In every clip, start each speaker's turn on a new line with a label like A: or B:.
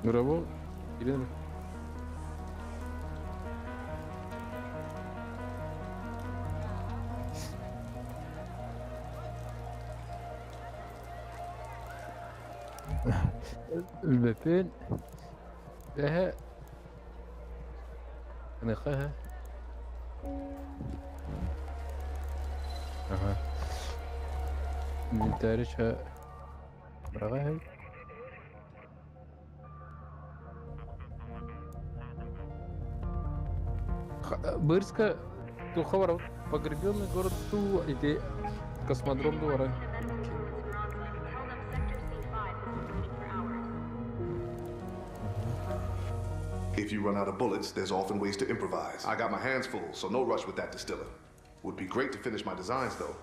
A: Bravo. Girelim. البابين لها نقاها. اها نتارجها براغاها. Бырска ту хавар погребенный город ту иди космодром двора.
B: If you run out of bullets, there's often ways to improvise. I got my hands full, so no rush with that distiller. Would be great to finish my designs, though.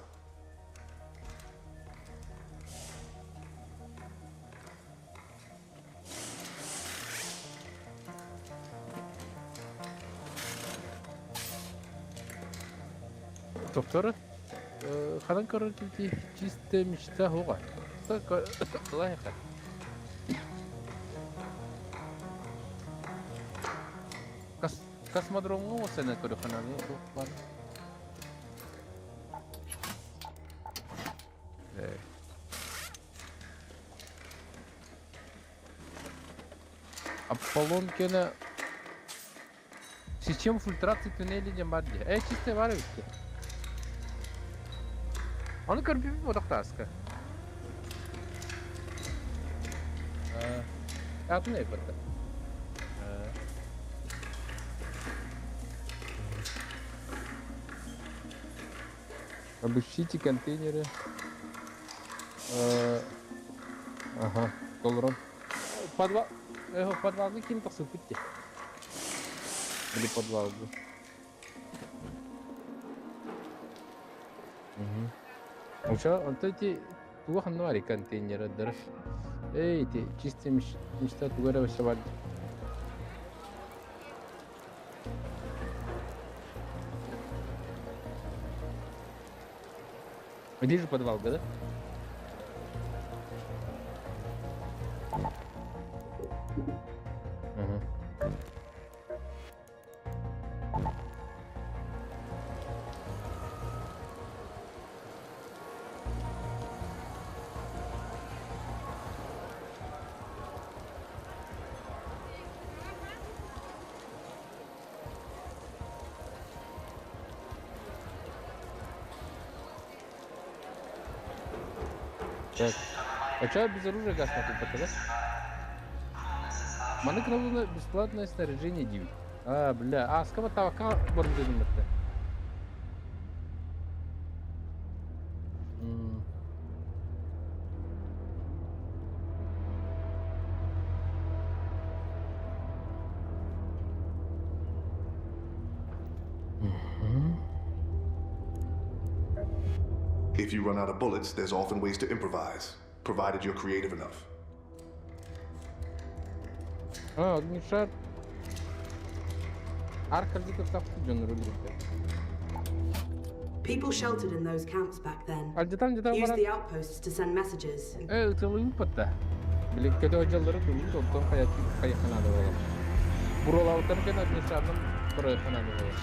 A: Доктор, хадан коротите чистая мечта хуга. Так лайка. Космодромга осена көрөхананы бар. Аполлон кена система фильтрации туннелей не бар. Чистая бар бит. Onu körpü bir bodak taska. Adı ne yaptı? Обыщите контейнеры. Ага, долларом. Подвал. Подвал каким то супите. Или подвал. Уша, вот эти тух нори контейнеры дырш. Эти чистые мечта тугара вышивать. Где же подвал, да? Так. А чё без оружия газ могу показать? Маны кровно бесплатное снаряжение 9. Бля. А с кого тавака борденым это?
B: If you run out of bullets, there's often ways to improvise, provided you're creative enough.
A: Огнешар. Аркадиков так Джон
C: People sheltered in those camps back then.
A: где-то
C: Used the outposts to send messages.
A: Целый патта. Билеккеде ожаллары тулун толтон кайханада болот. Буралаутар кен огнешарның кайханада болот.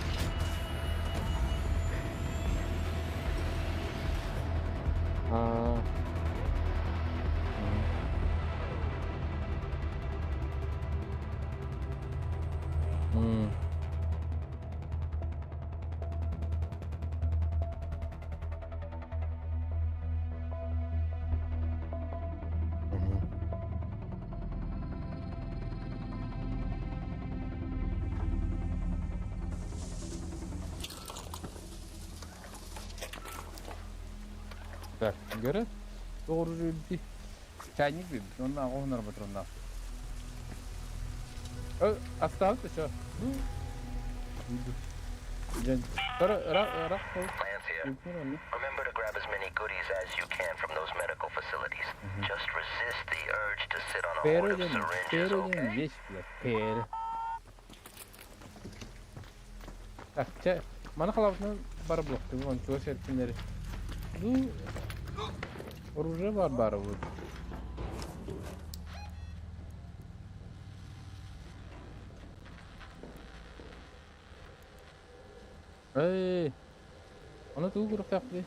A: Так, görüyor. Doğru bir çaynik bir. Ondan onlar batırından. Astağı da şu.
D: Remember to grab as many goodies as you can from those medical facilities. Just resist the urge to sit on a horde of syringes, okay?
A: Peri. Tak, mana kalavuzun bara bloktı. Onu çoğu serpinleri. Bu оружие var bari bu. Ey. Ana tuğ grup yaptı.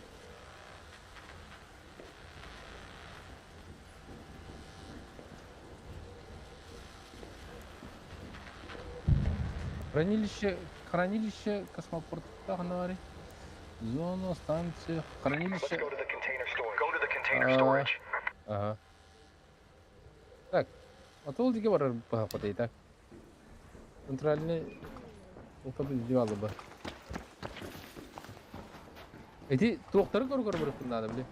A: Хранилище космопорта Ханари. Зона, станция, хранилище.
D: Go to the container storage. Go to the container storage.
A: Ага. Так, а то диге барар пахапатай так. Центральный окабы дивалы бар. Эти тоқтары көргөр бұрыптын надо, біле.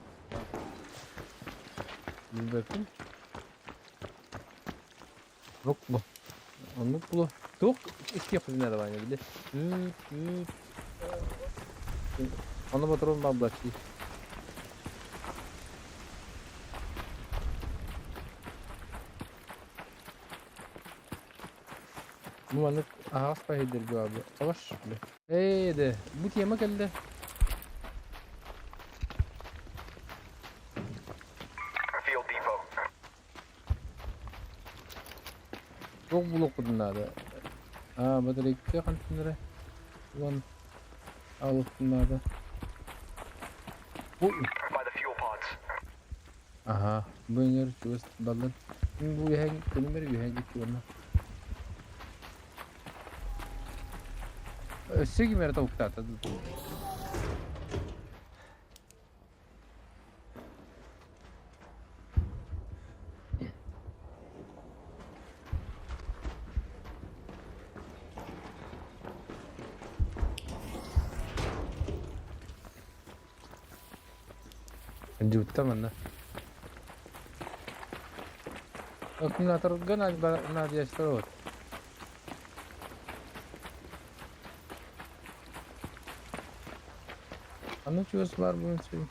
A: Білбеппін. Жоқ бұл. Оны бұл. Тоқ іске қызын әді бәне, біле. Оны батырын баблачи. Bu anlık ağız payıdır bu abi. Savaş bile. De bu tema geldi.
D: Field depot.
A: Çok buluk bunlar da. Badar iki kantinlere. Ulan alıp bunlar da. Bu.
D: By the fuel pods.
A: Aha. Bu yer çöz dalın. Bu yeng benim bir yeng gitti onlar. Segi merda uktata. Juta mana? Akumulator gan na dia storot. Anu çöz var bunun için.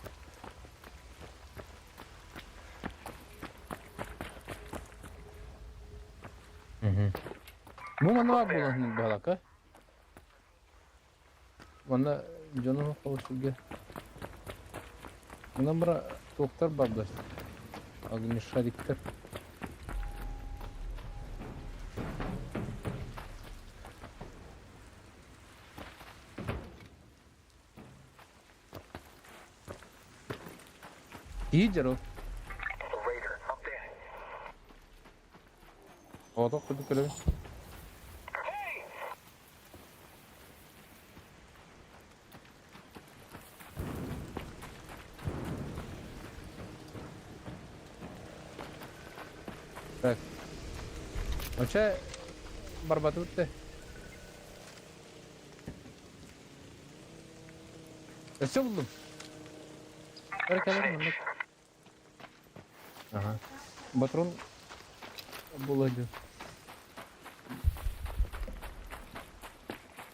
A: Bu mana var bulan balaka. Mana canı kavuşuyor. Buna bıra doktor bablar. Agni şarikler. İyi caro.
D: Raider, up there.
A: O da kudu kırıyor. Bak. Oça barbat bitti. Nasıl buldum? Bakalım bunu. Ага. Батрон булыгы.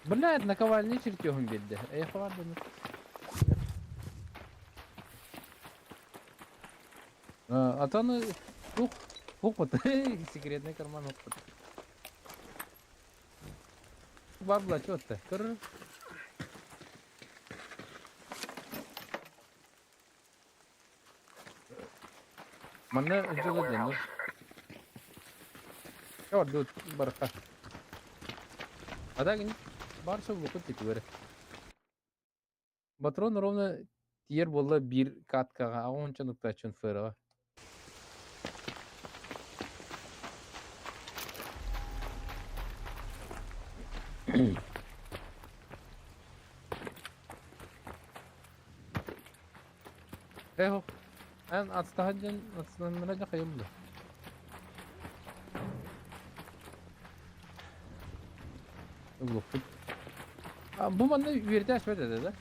A: Блядь, наковальный чертёгом бедде. Эх, ладно. А то ну... Опыт. Секретный карман опыт. Бабла, чё ты? Mana ucuz denir. Ya dut barka. Ada gini barsa buku tikur. Батрон ровно тиер болла bir каткага, а он чанукта чын фера. Эхо. En atstahacan atstanlara kayımlı. Bu bana verdi açmadı dedi.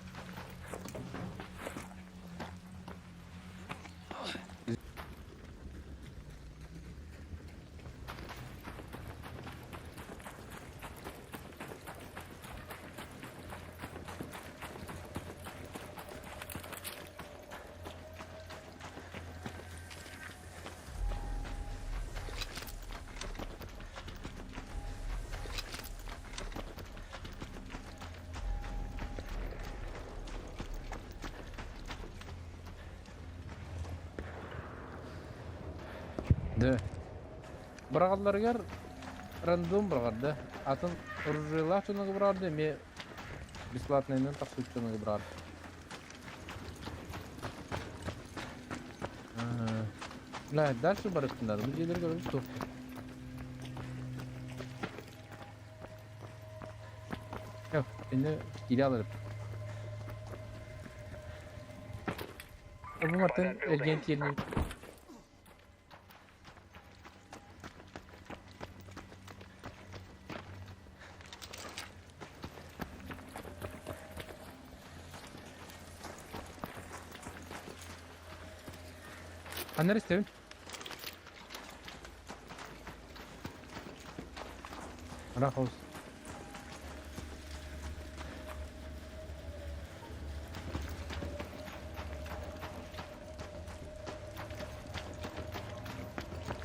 A: De. Bırakırlar random bırakırdı. Atın rüzgarlar çoğunu bırakırdı. Me Бесплатный инвент отключенный, брат. Ла, дальше барып надо. Bu yerleri gördüm çok. Yok, şimdi geri alırım. Bu Martin Ergent yerini. Neresi Steven? Bırak olsun.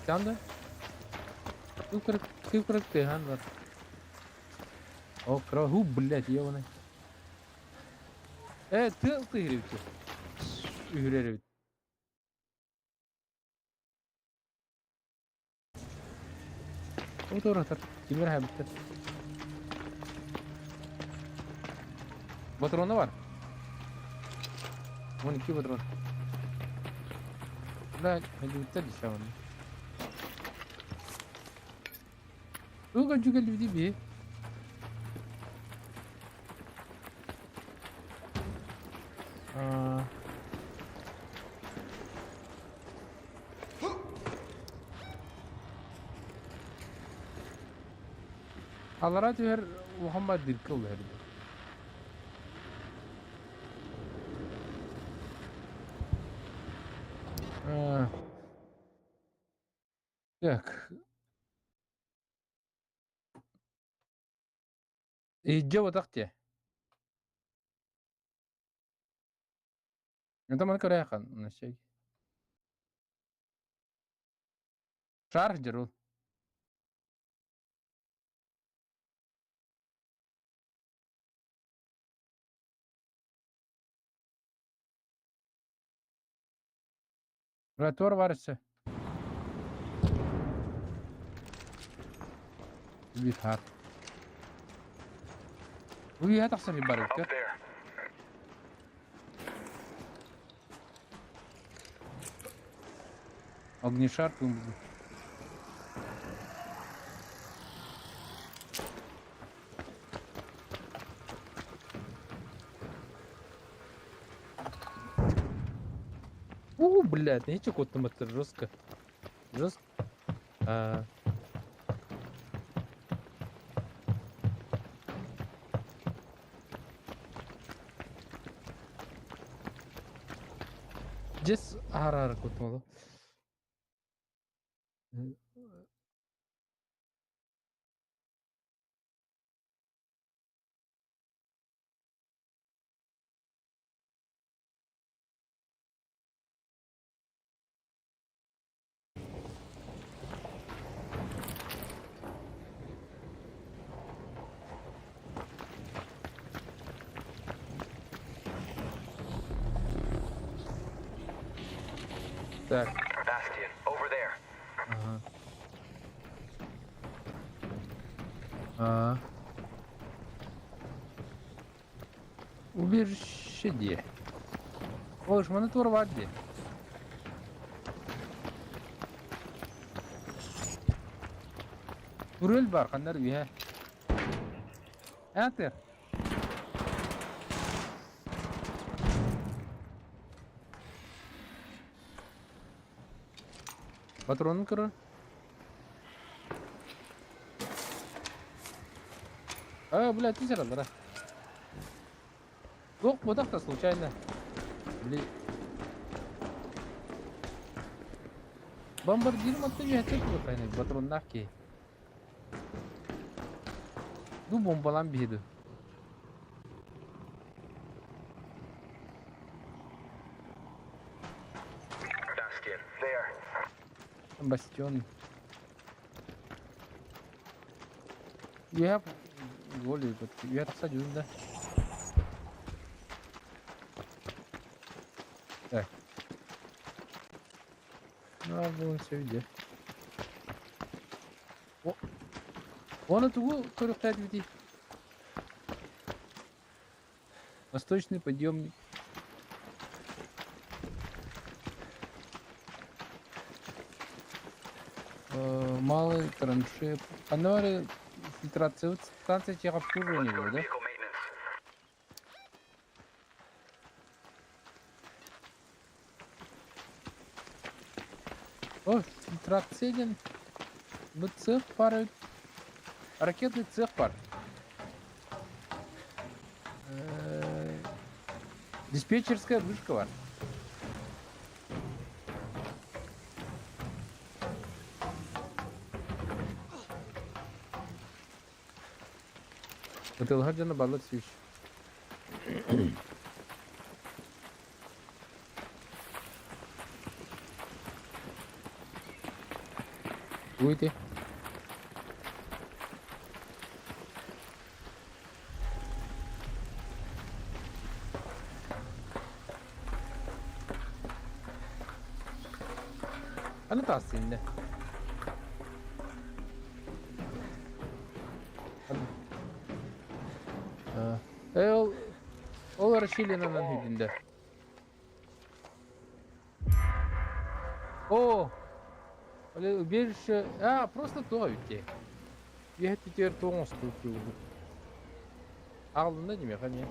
A: Sen de? Kırık dehan var. O kral hu bullet ya ona. Tığ herif. Ühür herif. O doğru atar. Kimler habitte? Patronu var. 12 patron. Ulan hadi bitti şu an. Bu kaç geldi bir. Allah diyor Muhammed Dirkıl herdi. Yok. Cevap takti. Entar mana korea kan şey. Şarj jarul. Reaktör varsa. Bir har. Bu ya taksir ibarat ya. Огнешар тут. Блядь, ничего кот там это жестко. Жестко. Здесь арар кот мало. Так.
D: Bastion, over there.
A: Убежище где? Ой, монитор вадди. Турел бар, қандар үйе. Enter. Патронын кыры. Блядь, ты зерал, да? Ох, вот так-то случайно. Блин. Бомбардир маттı bir hatır bu kaynak. Patronlar ki. Bu bombalan bir şeydi.
D: Bastion, there.
A: Bastion. You have gold, but you have such a так. Ну, будем все видеть. О! Onu tuğu körükler dedi. Восточный подъемник. Малый траншеи. Анвари фильтрация станция техобслуживания была, да? О, фильтрациядан bu цех бар. Ракетный цех бар. Диспетчерская вышка бар. Бутылга жана барлык сүйүш. Уйди. Аны тассинде. Ол расширенный видінде. О! Убежище... просто то өте. Я теперь тоңыз көпті. Алдында деме, қане.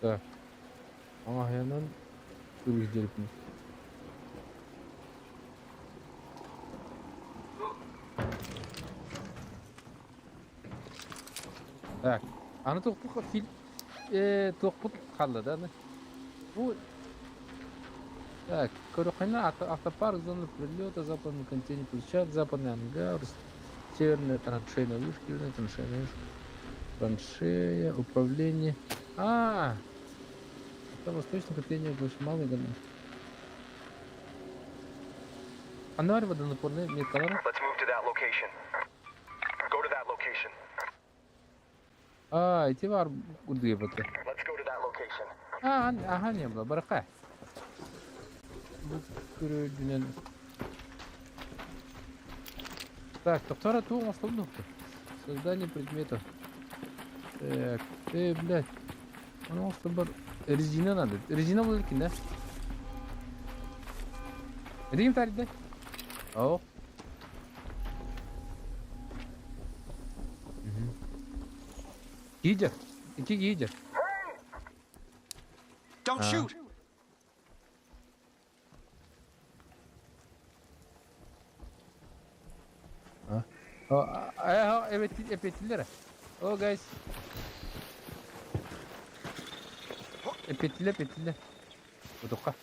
A: Так. Аяңнан көргізделіппін. Так. Аны тоқпық қалды, да? Bu... Так, Корюхайна, автопарк, зона прилета, западный континент, площадь, западный ангар, северная траншейная вышка, южная траншейная вышка, траншея, управление. Это восточное крепление больше малый гана. Анвар водонапорный металлар.
D: Let's move to that location. Go to that location.
A: Эти var куда баты.
D: Let's go to that location.
A: Ага, не было, барака. Күрөдүнөн. Так, тоқтара туң осталды. Создание предметов. Так, блядь. Оно что бар. Резина надо. Резина был кин, да? Рим тарит, да? О. Гидер. Iki гидер.
E: Don't shoot.
A: Evet, epetillere. Oh guys. Epetille. Утука.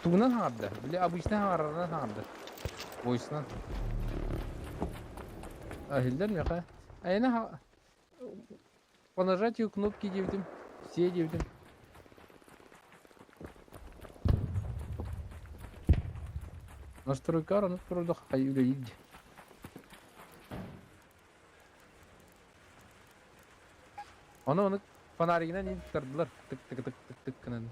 A: Тугунан хаңарды. Биле обычный хаңарынан хаңарды. Бойсынан. Ахилдер меха. Айна по нажатию кнопки девдим. Все девдим. Настройка рано турда хайюга иди. Оны фонаригинен иди тардылар. Тык кынан.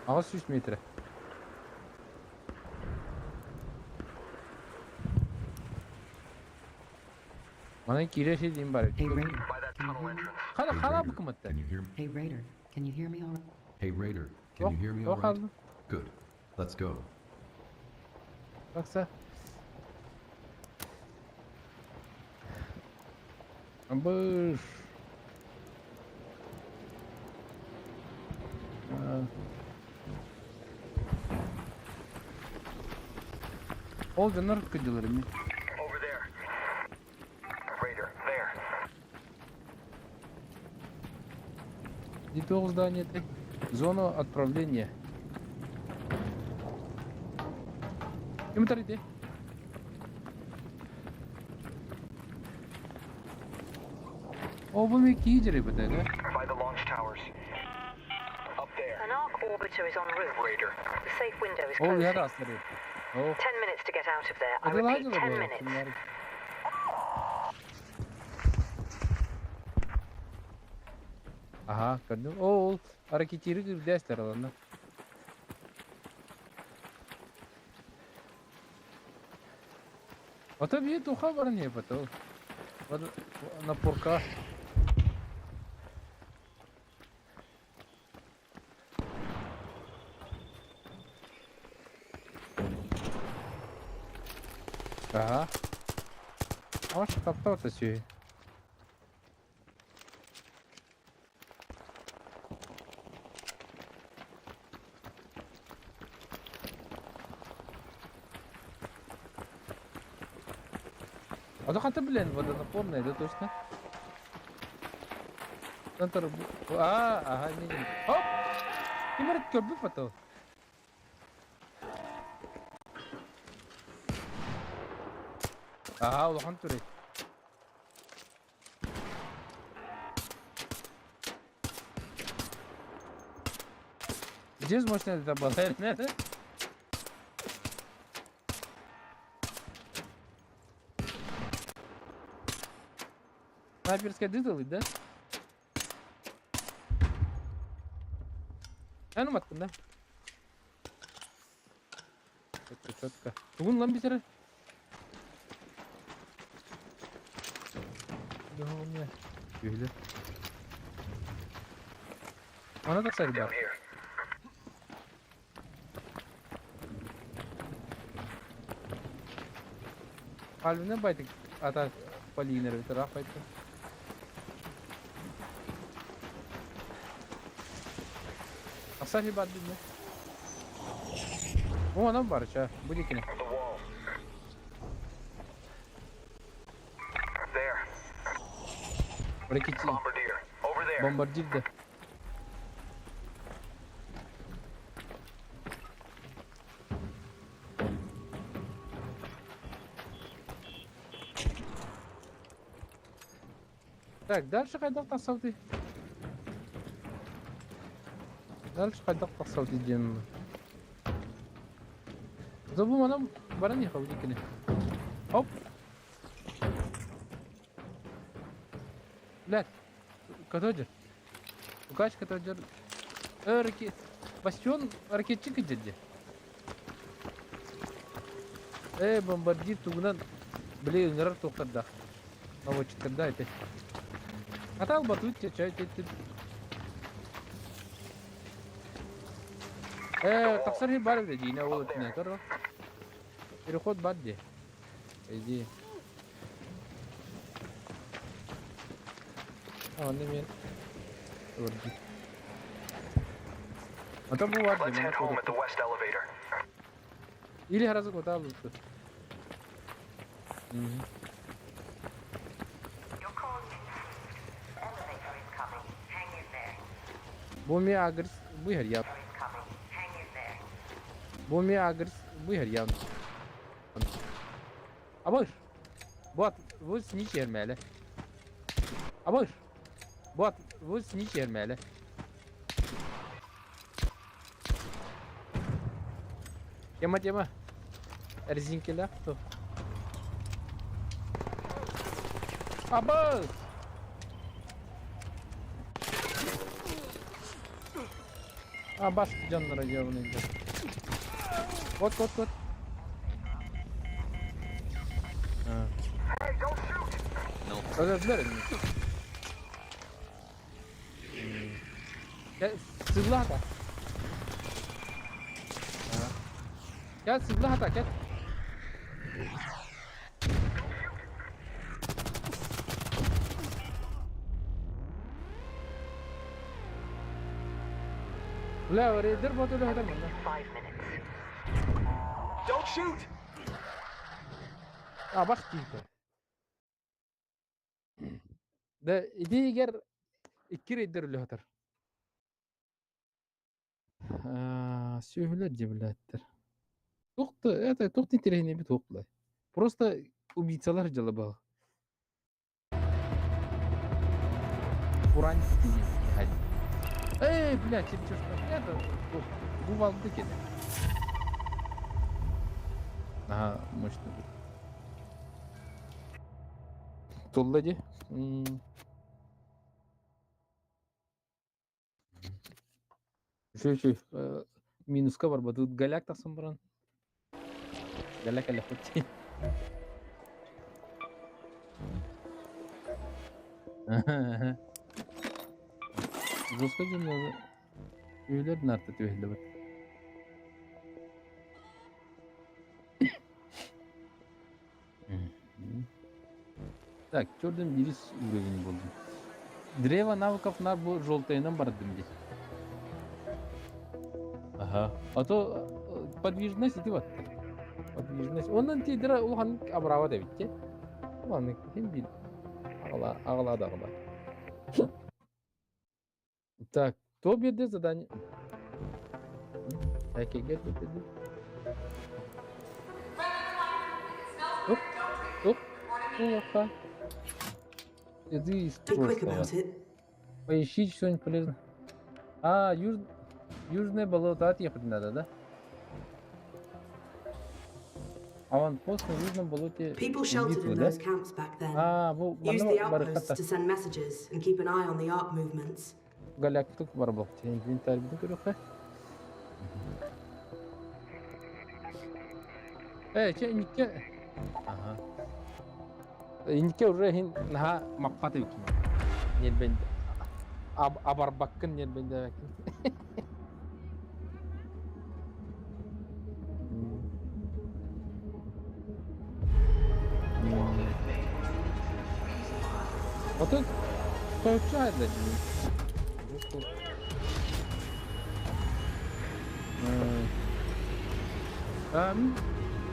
A: Ağız 100 metre. Bana kire şey diyeyim bari.
F: Hey Raider, can you hear me?
A: Hala bu kımıttı.
E: Can you hear me?
F: Hey Raider, can you hear me all right?
E: Hey Raider, can you hear me all right? Good. Let's go.
A: Baksa. Ambır. Ol canlar kıcıları mı?
D: Over there. Raider, there.
A: Где-то здание. Зона отправления. Инвентарь. O bu meki yiyecek bir tane.
D: By the launch towers. Up there.
G: An arc orbiter is en route.
D: Raider.
G: The safe window is
A: O
G: closing.
A: ya da asları. O.
G: 10 minutes to get out of there. I
A: Hadi lan
G: repeat, 10 minutes.
A: Aha, gördüm. O hareketleri gibi dersler alanda. Ata bir tuha var ne yapata o? Var na porca. Aha. Ama şu kapta atıyor. А то хата блин, водонапорная, да точно? Центр... ага, не. Оп! Ты морит köprü потом. Ага, улахан турей. Где мощная это была? Снайперская дыдалый, да? А ну маттın да? Четко. Бүгін lan bir kere. Ne? Böyle. Ona da sarı
D: Down
A: bak.
D: here.
A: Kalbine baytık. Ata palinere bir taraf baytık. Asal bir baddi mi? Bu adam var ya. Bu dikine.
D: The wall. There.
A: Hareketçi.
D: Bombardier. Over there.
A: Bombardier de. Так, дальше кайдак тасалды. Дальше кайдак тасалды дем. Забыл анам бара не хавди кине. Хоп. Блядь. Катоджер. Угач катоджер. Ракет. Бастион ракетчик идеди. Бомбардир тугунан бле ыңырар тоқтарда. Наводчиктерда айты. Атал батут чай тет. Таксар ही बार दे जीना वो इतने करो तेरे खुद बात दे जी ने में और जी मतलब वो बात
D: Let's
A: दे
D: head home at the west elevator.
A: इले हरा से कोता लुट
G: Your call is the elevator is coming. Hang in there.
A: वो में अगर वो हरिया
G: Is coming. Hang in there.
A: वो में अगर वो हरिया अबोश वो स्नीच yermeli अबोश वो snitch yermeli Yama Erzinkiler to Abbas Abbas canlara cevabını indir. Kot.
D: Hey, don't shoot!
A: Öldürdüler mi? Gel sızla hata. Gel sızla hata gel. لا وري دربوا له هذا منه
G: 5 minutes.
D: Don't shoot!
A: بختي ده ديجر الكري يدير له هتر سهولة جبلاتر توقت ترهني بتوقله просто убийцалар жылы баг Уранский. Эй, блядь, тебе что? Это кувалды кидай. Ага, мощно. Толлади. Şu minuska var bu galak tasın buran. Galak ala futti. Zoska jumla üyeler nartı tühli bak. Так, чёрдым бирис уровень болды. Древо навыков на желтыйынан бардым де. Ага. А то подвижность иди вот. Подвижность. Онан тидра улхан абрава да битте. Улхан кем бил. Агла да агла. Так, то берде задание. Әкеге кетеді. Оп. Оха. Иди
C: Be quick
A: строчно.
C: about it.
A: Поищи что-нибудь полезное. А, южное болото отъехать надо, да? Аванпост на южном болоте.
C: People sheltered
A: битвы,
C: in
A: да?
C: those camps back then.
A: А, бұл
C: Use the
A: бар
C: outposts
A: хата.
C: to send messages and keep an eye on the arc movements.
A: Галактик бар бұл. Инвентарь бітін көріп қай. Че, нике. Ага. Нике уже хин наха маппаты бікін. Нел бенде. Абар баккын нел бенде бәкін. Вот это получается.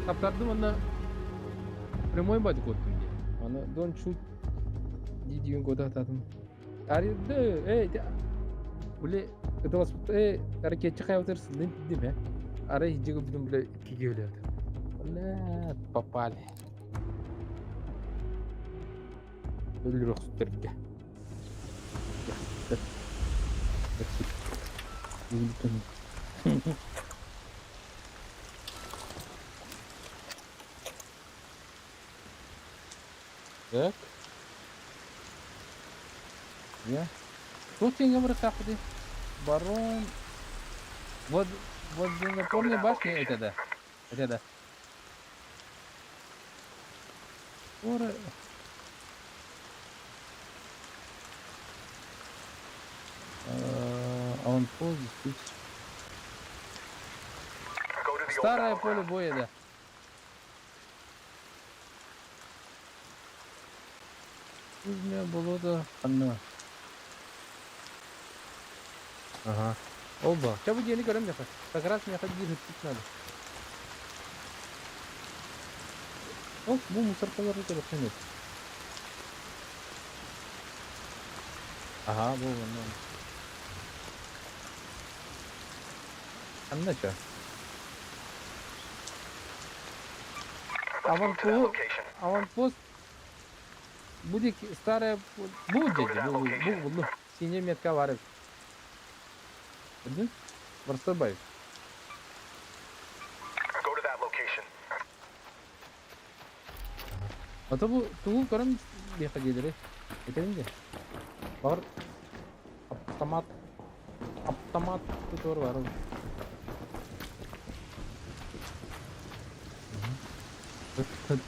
A: Таптардым аны прямой бадик оттым де. Аны don't shoot дидиген кода атадым. Арилды, Бле, это вас каракетчи хаявтырсың дем, Ара хиджиге бидим бле киге өлөт. Бля, попали. Өлүрөк сүттерге. Так. Я. Тут я говорю так вот. Барон. Вот напомни башни это да. Это да. Ура. А он здесь. Старое поле боя, да. Южное болото, оно. Ага. Оба. Сейчас вы денег говорим, как раз мне ходить надо. О, мусор положить, это нет. Ага, был он. Аннача. Аванпост будет старая будет синяя метка варит. Один? Барсабай. А то bu tuğul karın bir gelir. Etelim de. Var. Автомат tutor var.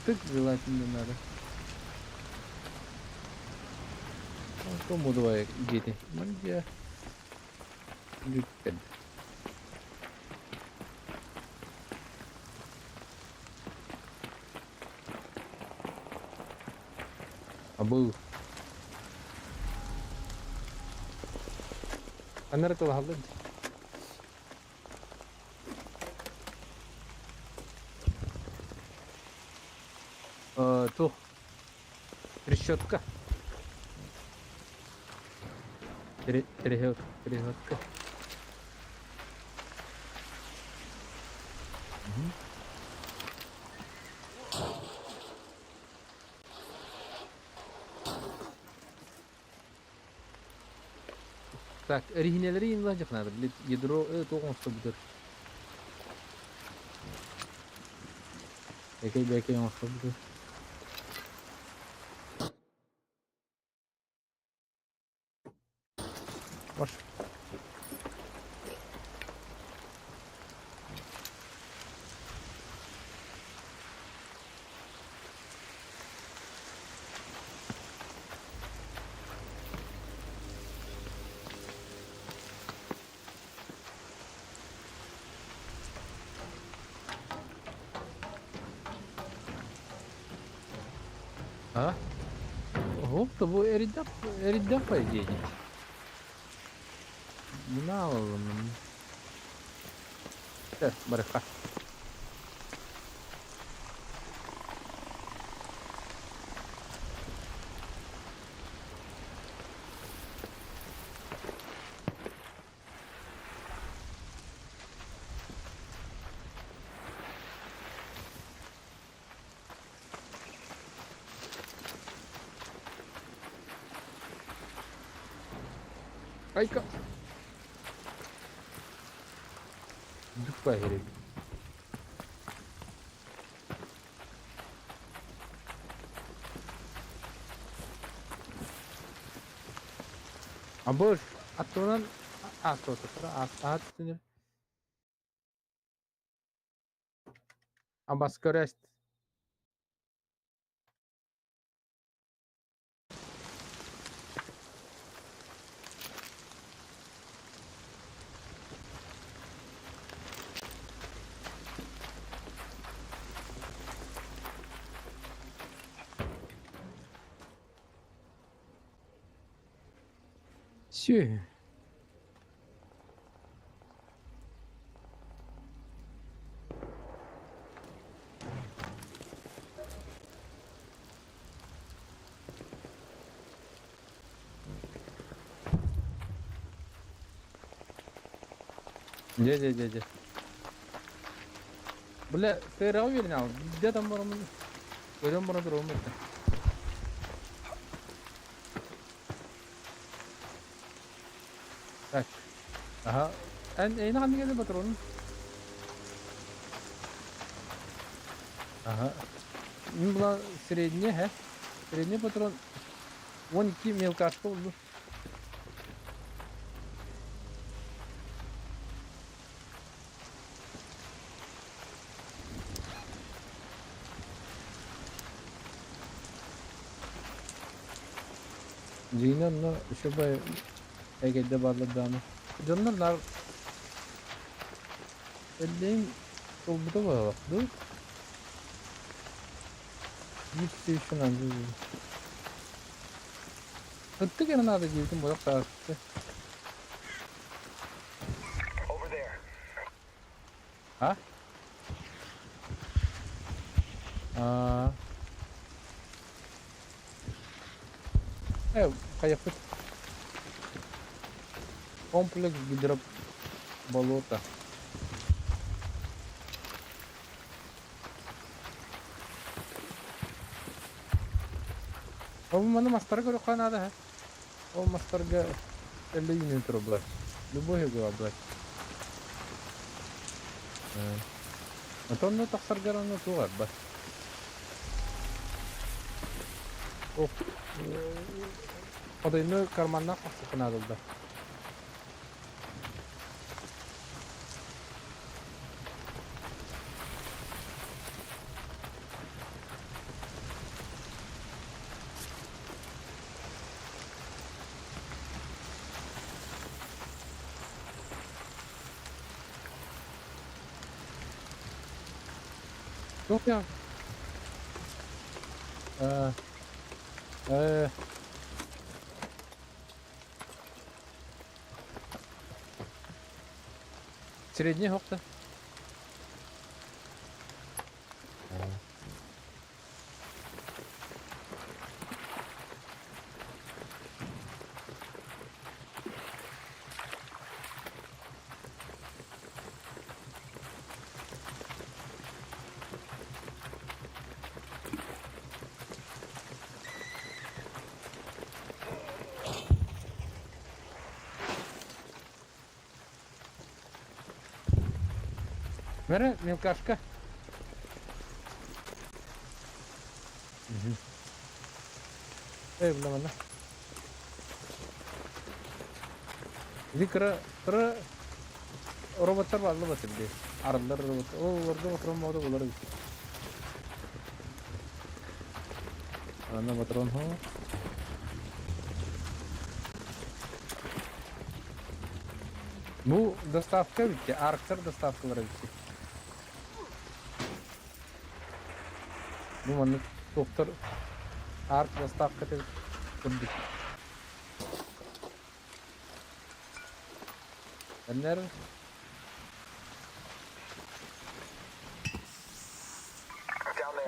A: Tık желательно надо. Что моду var дети? Мандия. Лютен. Абу. Аннары тол халды. То. Решетка. Перегородка. Так, оригиналleri yenilenecek надо. Ядро тоғыз бүтер. Бәкей оңысқа бүтер. Баш. А? Hop da bu eriden pay diyecek. Bunu alalım. Evet, baraka. Ayka. Dukka herif. Abur, aturan atau at sini. Ambas kerest. Все. Де. Бля, ты рау вернал. Где там барам? Görüyorum bana dur olmadı. Bak. Aha. En hangi geldi patronun? Ага. Ну, была средняя, Средний патрон. 12 мелкашка oldu. Zinan'la şubaya Ege'de bağladığını. Canlarlar elleğin solbuda var. Dur. Gitti şuna. Hıttık yanına da girdim. Bu yok sağlıklı. Ha? Evet, kıyafet. Kompleks giderip bolota. О, мене мастерга рука надо, га? О, мастерга или юнит рубль. Любой его брать. А то не так саргара на туар, ба. О, подойной карманна хасык надо, да. Yok ya. Средний хопта. Mere mелкашка. Bilmem ne. Zikra robotlar var mı şimdi? Arılar robot. O orada oturma da olur. Ana patron ho. Bu доставка bitti. Arklar dostavkaları bitti. Bu bana doktor ark dostavka dedi. Benler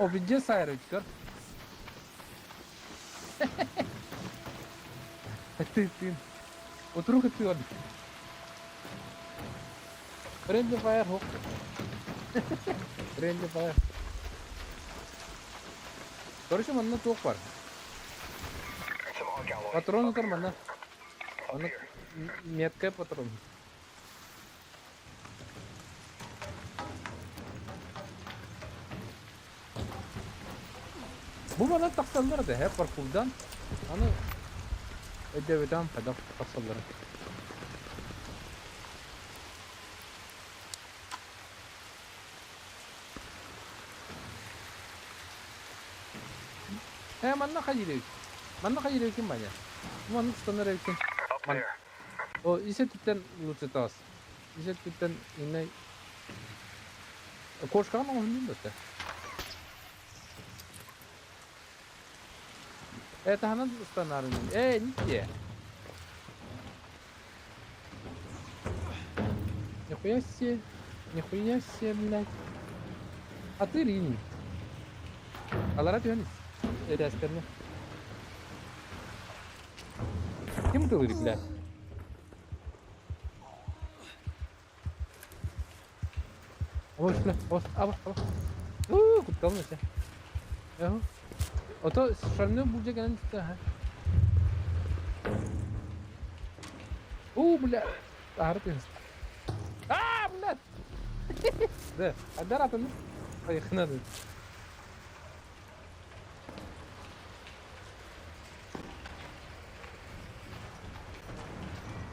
A: o bir sayarı çıkar. Tin. Oturun kaçıyor. Friendly fire hook. Friendly fire. Короче, манна тоқ бар. Патрон отыр манна. Аны метка патрон. Bu bana taksalları hep parkurdan. Hani ödevden pedal taksalları. Manna kayırıyor. Manna kayırıyor kim bana? Manna tutanlar evkin. O ise tütten lutetas. İse tütten inay. Koşkan o hündün de. Это она устанавливает. Нихуя. Нихуя себе. Нихуя себе, блядь. А ты рини. Аларат Йонис. Это асперно. Kim bu herifler? Hoş lan, hoş. Aba. Kutkalım işte. Yahu. Oto şarnı bulacak yani işte ha. Бля. Арты. Блядь. Да, отдара-то ну. Поехали надо.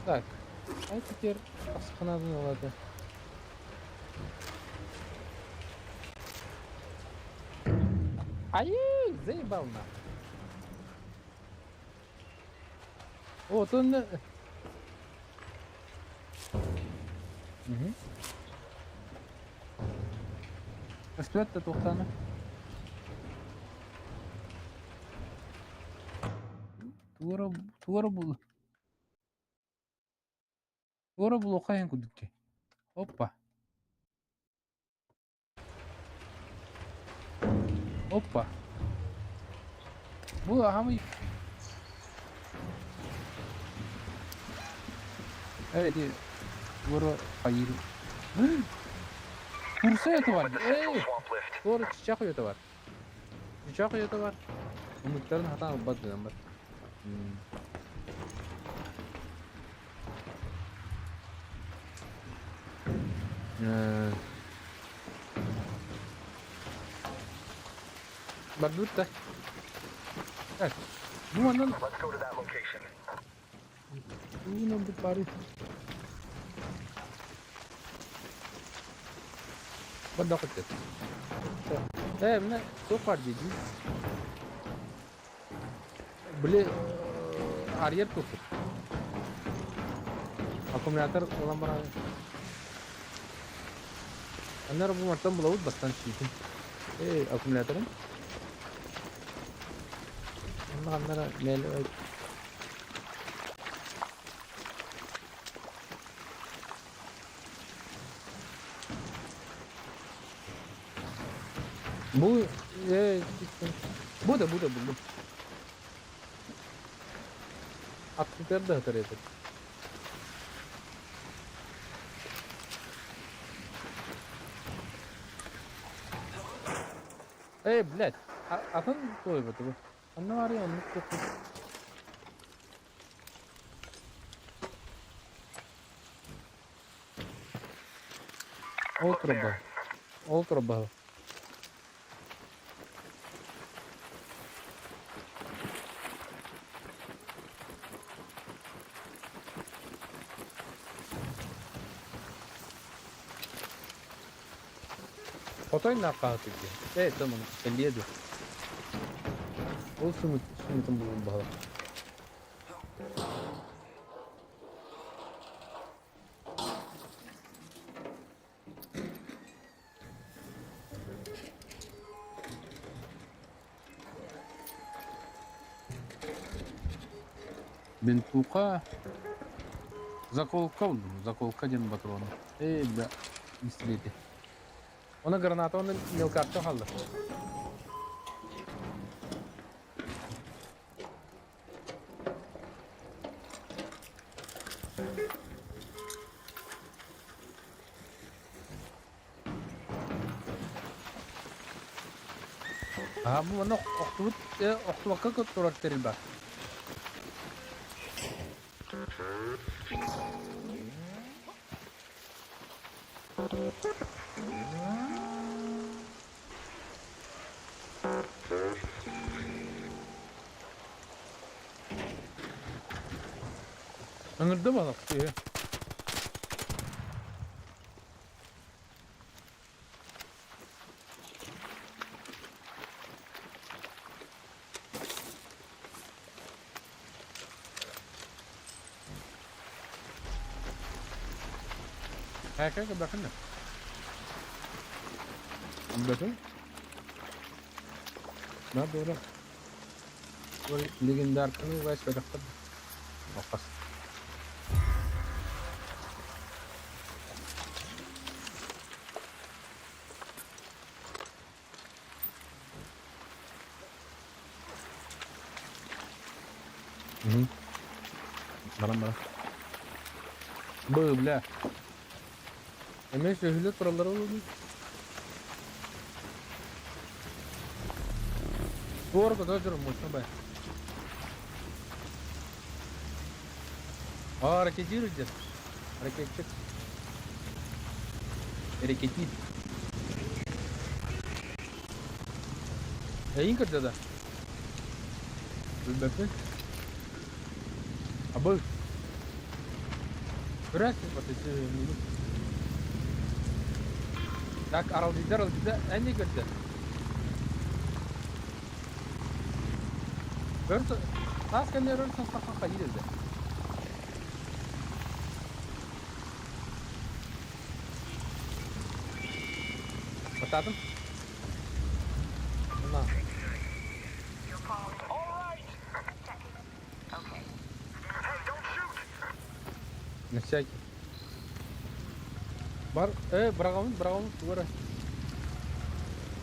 A: Так. А теперь асханадан olады. Ай, заебал на. Вот он. Спят-то тоқтаны. Тура бұл. Тура бұл оқайын күдікке. Оппа. Оппа. Бұл ағамы. Evet. Тура қайыры. Kursa yatı var. Doğru çiçek yatı var. Çiçek yatı var. Umutların hata batmadan bak. Bak dur da. Evet. Bu andan. Bu ne bu bari. Bak et. Ne? Çok var dedi. Böyle ariyer topu. Akümülatör olan bana. Anlar bu martan bulavut bastan çiğdim. Akümülatörün. Anlara meyli. Bu bu da buldum. Aktiviteler de hatır yeter. Блядь, atın koy bu. Anne var ya onu koy. Otur bak. Otur bakalım. Fotoyu ne kaldı ki? Evet tamam. 57. O sümütün bulun bakalım. Бентука. Заколка buldum. Заколка diyen patronu. Be. İstedi. Ona granata onun milkartta kaldı. Ha bu bana oktubakka kötüler teril bak. Öngörde balık. Kanka bakın da. Bakın. Ne doğru. Bu legendar kanı ve şerefli. Okas. Bana. Böyle. Emek şöyle paralar oldu. Bu arada da durum mu be? Hareket yürüyeceğiz. Hareketçi. Hareketli. Yayın kırdı da. Bakın. Abi. Bırak patates bunu. Tak aral da en iyi kırdı. Görse tas kendine rol sansa kaydı dedi. Batadım. Allah. Nesek. Var, bırakalım, duvara.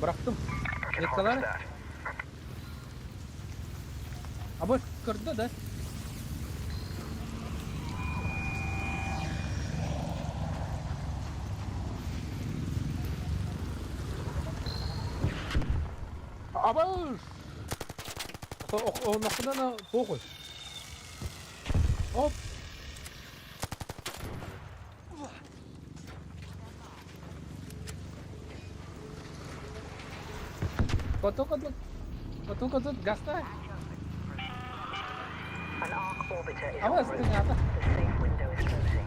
A: Bıraktım. Ne kadar? Abi kırdı da. Abi. O noktadan fokus. Hop. Kotu gasta.
G: An arc orbiter is
A: Ama
G: en route.
A: ternyata.
G: The safe window is closing.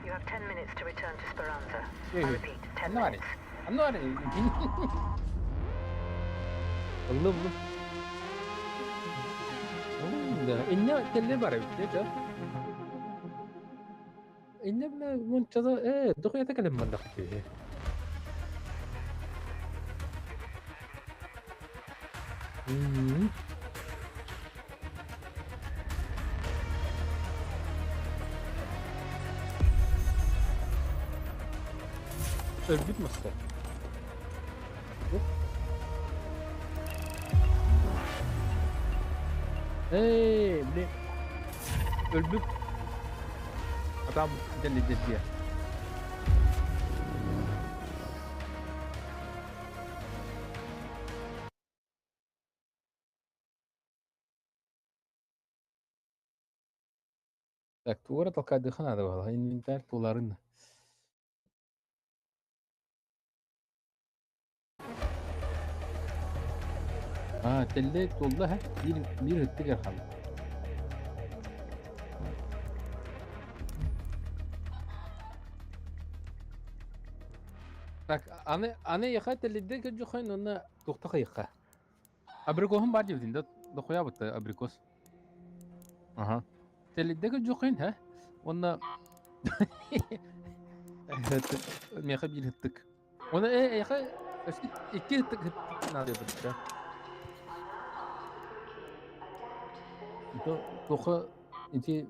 G: You have 10 minutes to return to Speranza. I repeat, 10
A: Ano
G: minutes.
A: Ano Belum. Inne telle bara bitti. Inne منتظر دغيا يتكلم من دقيقة. Örgüt masa. Bir örgüt. Adam deli dia. Так, тугара толкай дыхана да бала. Инвентарь туларын. Telle doldu ha. Bir hıttı gel kaldı. Так, аны яха теллидде ке жохойн онна тухта яха. Абрикосун бар дивдин да коя бутта абрикос. Ага. Теллидде ке жохойн ha. Онна меха bir hıttık. Ona yaha iki hıttık nadı butта. То эти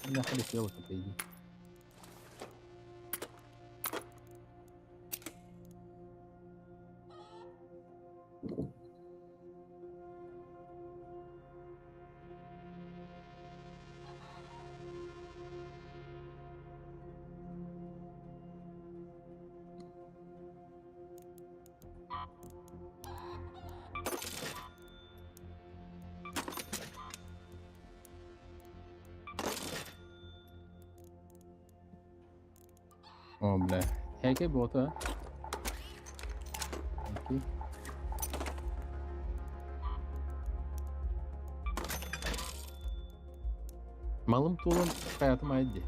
A: находятся вот это иди. О, бля. Хеке бота. Окей. Malım tuğlan hayatım aydı.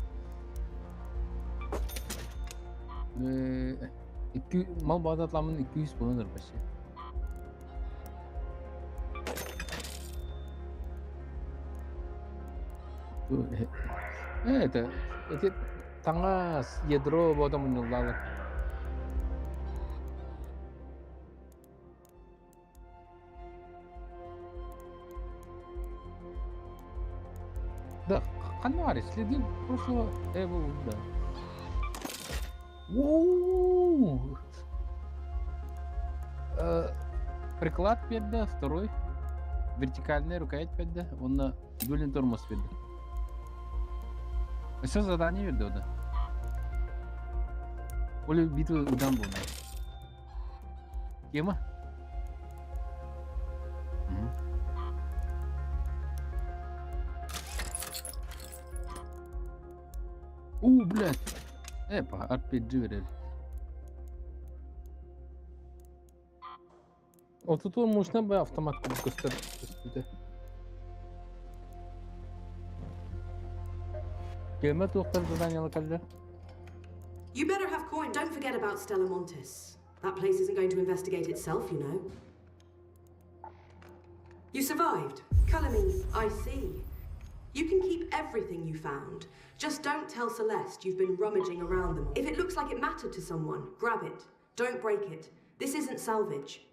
A: Mal bağdatlamının 200 bulunur başı. Это таңа ядро бода мұнылдалы. Да, қануари, следи прошлого эво, да. Воу! Приклад перді, второй. Вертикальная рукоять перді, онна дульный тормоз перді. Все задание верді ода. Оле битва удан болды. Кема? Блядь. Эпа, RPG верер. Тут можно бы автомат gösterdi. Gelme doktor zadanyalı kaldı.
C: You better have coin. Don't forget about Stella Montis. That place isn't going to investigate itself, you know. You survived. Calamine, I see. You can keep everything you found. Just don't tell Celeste you've been rummaging around them. If it looks like it mattered to someone, grab it. Don't break it. This isn't salvage.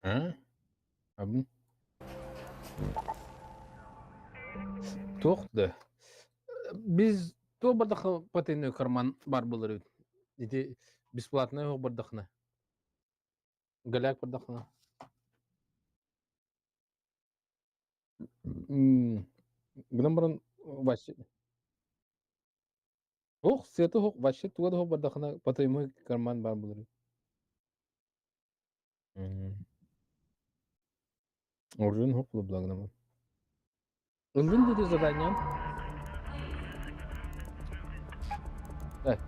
A: Ha? Abi. Тоқты. Biz то бардах патенный карман бар булыр. Ити бесплатный хо бардахна. Галяк бардахна. Гынан баран ваще. Ох, сеты хо ваще тугада хо бардахна патенный карман бар булыр. Оржин хо булы благнама. Ылдын диде задание. Так.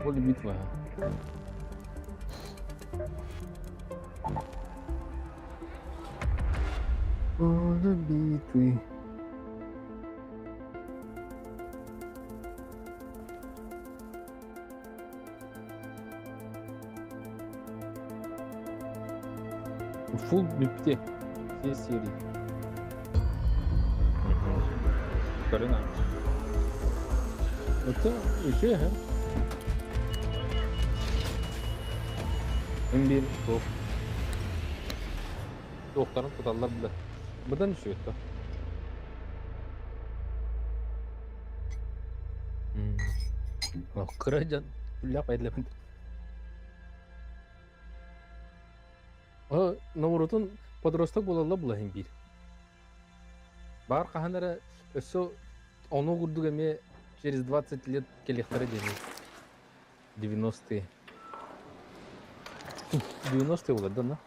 A: Поле битва. Поле битвы. Фул бипте. Все серии. Карина. Это еще, ха? Bir top. Doktorun tutarlar bile. Buradan düşüyor da. Kıracan. Lap edilebilir. Наурутун подросток болалла булайын бир. Бар каханара өсө ону курдук эме через 20 лет келехтары дени. 90-е. 90-е болар да, на?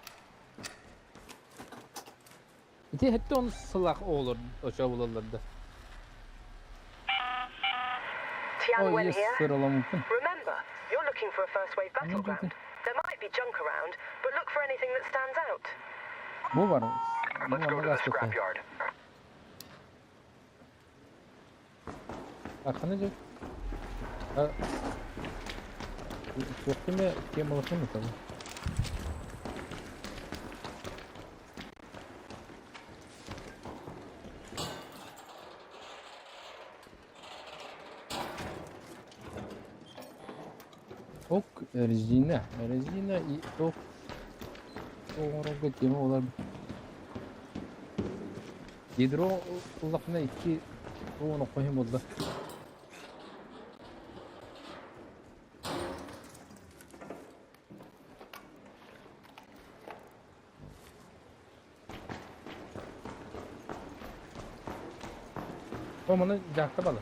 A: Ити хетте onu сылак оолор ошо болалар да.
G: Tianwen here.
A: Сырала мүмкүн.
G: Remember, you're looking for a first wave battleground. There might be junk around, but look for anything that stands out.
A: Бу бар.
D: Let's go to the scrapyard.
A: Арканы жок. Çok kime kemalasın mı tabii? Ok, rezine и ok. Doğru keme olabilir. Yedro kulakına iki onu koyayım oldu. O bunu jakta balı.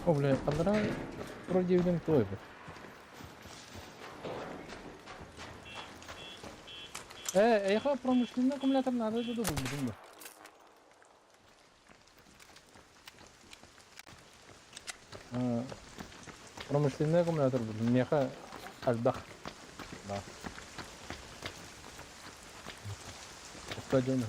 A: O bile kadar pro divden toy bu. Эйха промышленный аккумулятор надо это думаю. Промышленный аккумулятор был. Меха альбах. Да. Пойдем.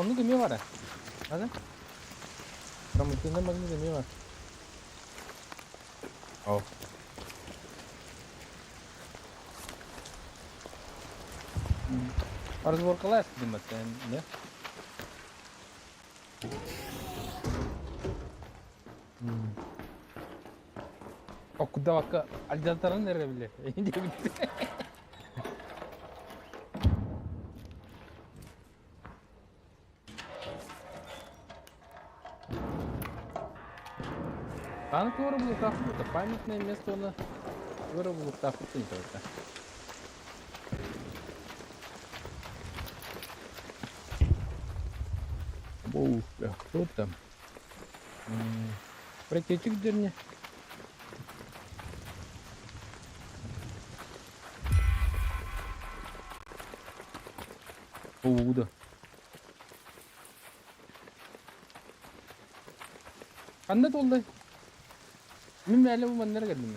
A: Onun gemi var ha. Hadi. Pромышленный магнит gemi var. Oh. Разбор класс дематен, не? Куда вака альдантарын нере биле? Инде битти. Танк вырубил кафута, памятное место он вырубил кафута не только. Оу, кто там? Прокетчик дерни. Оу, да. Anda толды. Мен әлі бұл мәнлер келдім.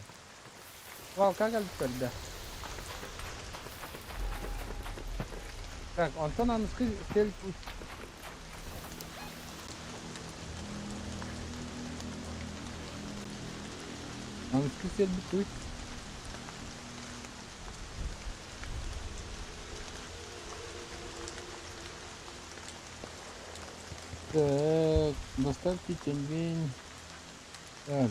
A: Валка келді көрді. Так, Антон анысқы сел пусть. Анысқы сел пусть. Так, доставьте тенбень. Так.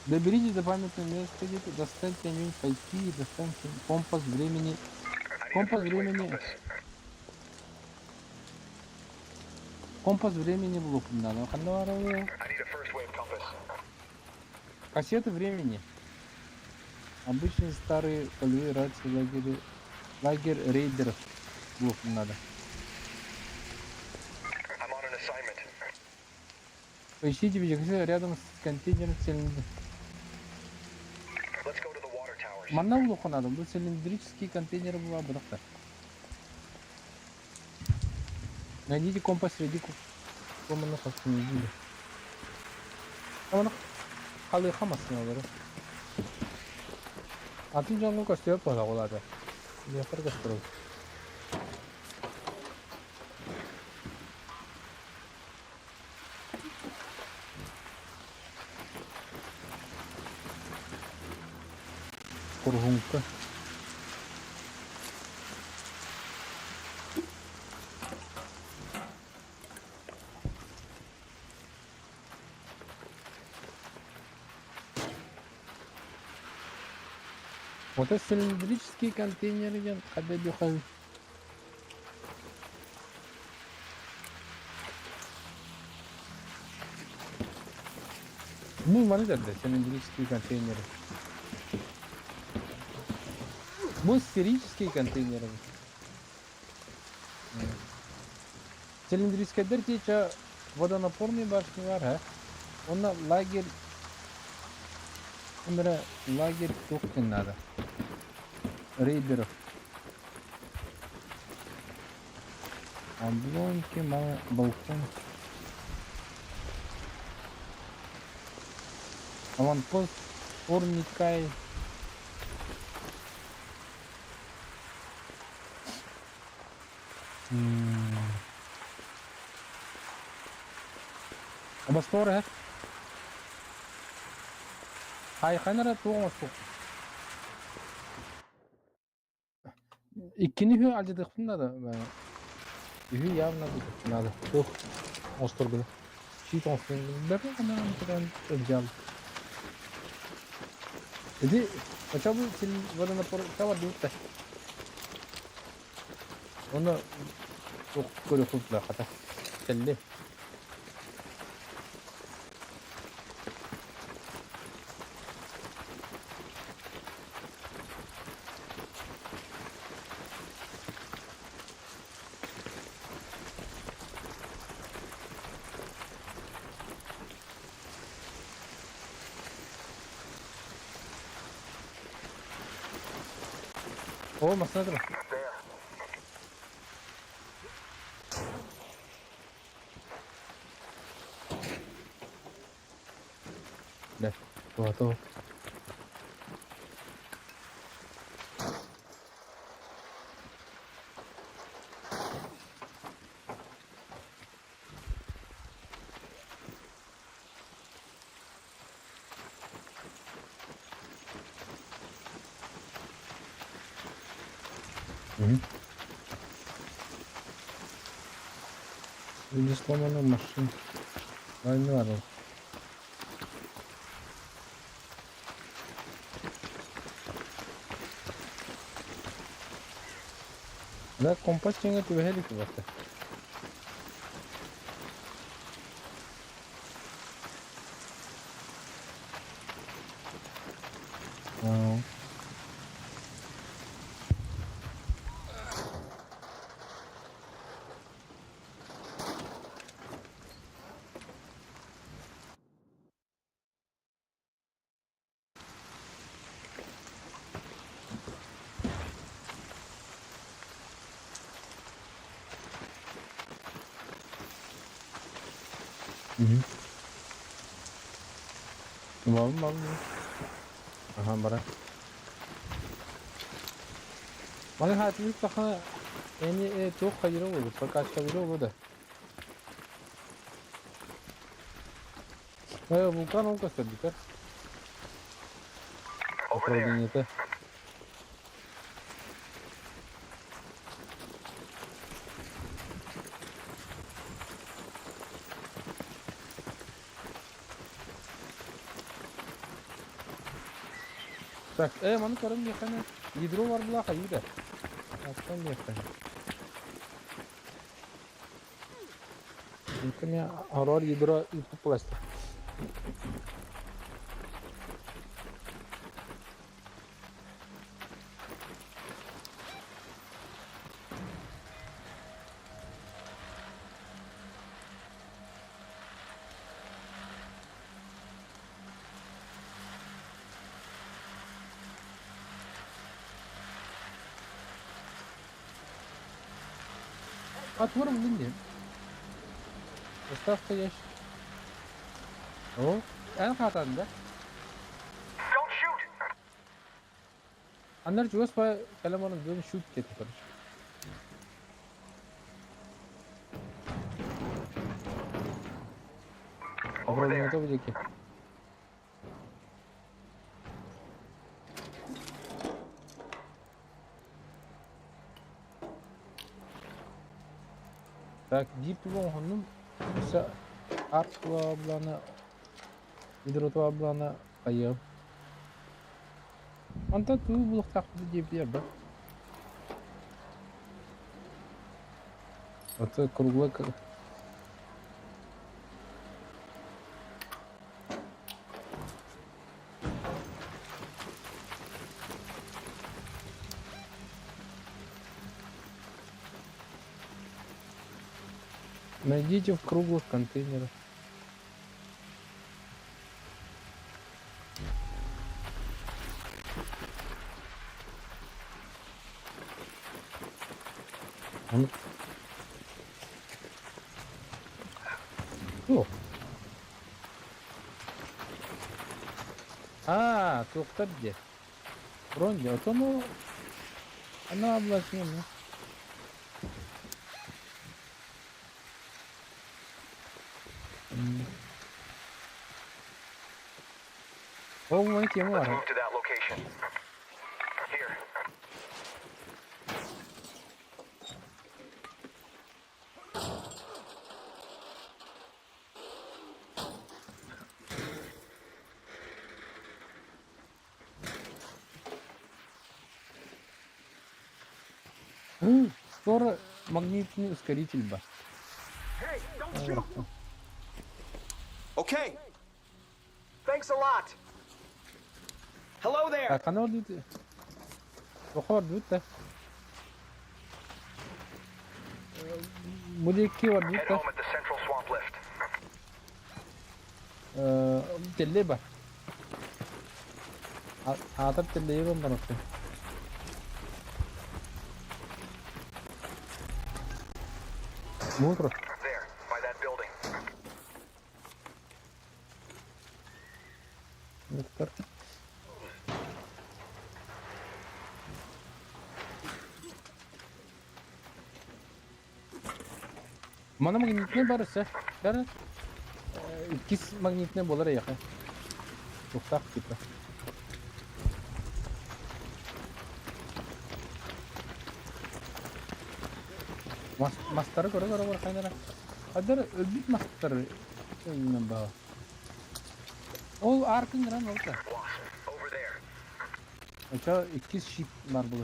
A: Доберитесь до памятного места, где-то достаньте тенбень, пойти и достаньте компас времени. Компас времени. Компас времени блок надо. Кассеты времени. Обычные старые полевые рации лагерь рейдеров блок надо. Поищите видео рядом с контейнером цилиндра. Манна блоку надо, бұл цилиндрические контейнеры была бұрақта. Найдите компас среди команы қасын езілі. Команы қалы қамасын алыры. Атын жаңғы көстеп бала олады. Лепір көстіру. Kurhunka. Вот это цилиндрические контейнеры, когда бюхают. Ну, смотри, да, цилиндрические контейнеры. Мы сферические контейнеры. Цилиндрическая дырка, водонапорный башни var ha. Onda лагерь, лагерь тоқтен надо. Рейдеров. Обломки, балкон. Аванпост, Орникай. Абастор है हाय खाना tuğum olsun İkini hü aldık bunda da hü явно надо çok остор gibi şey olsun ben ama ben dedi acaba senin водонапор tava değil de onu çok böyle tutla hatta telli O masana dur. Ne? Tuh. Ini selama masih lain ada. Da kompas chenga tu beheli ki basta. Mal. Aha bara. Mana hati bir takana yani çok hayır oldu. Fakat hayır oldu. Vulkan o kadar dikkat. Over Так, mana karım yakana hidro var bula hayır da. Aslan yakana. Mungkin ya horor hidro itu plastik. Atvarım bilmiyorum. Estağfurullah yaş. O, en katanda.
D: Don't shoot!
A: Anlar juga supaya kalian mau nonton shoot gitu kan. Обратно это будет. Так, диплом hanım bisa artwa blana hidrotwa blana ayam. Anta tu buluk takdı diye bir yer bak. Atı krugluk. Найдите в круглых контейнерах. О. Тоқтап де. Бронь, а то ну она облачена. О, мой тему.
D: Let's move to that location. Here.
A: Скоро магнитный ускоритель ба.
D: Hey, don't shoot! Okay. Thanks a lot. Hello there.
A: Так, она вот тут. Прохор тут, да. Муляки вот тут,
D: Head
A: да.
D: home at the central swamp lift.
A: Теле ба. А там теле его банок. Mutro.
D: There, by that building.
A: Doktor. Mana magnitne barısı. Barı. İkiz magnitne bolar yakın. To'xtab ketdi. Mastara ko'ra qaynara. Adar o'lbit mastara. O'yindan ba. O arkın gran oldu.
D: Over there.
A: Aşağı ikiz şip var bu.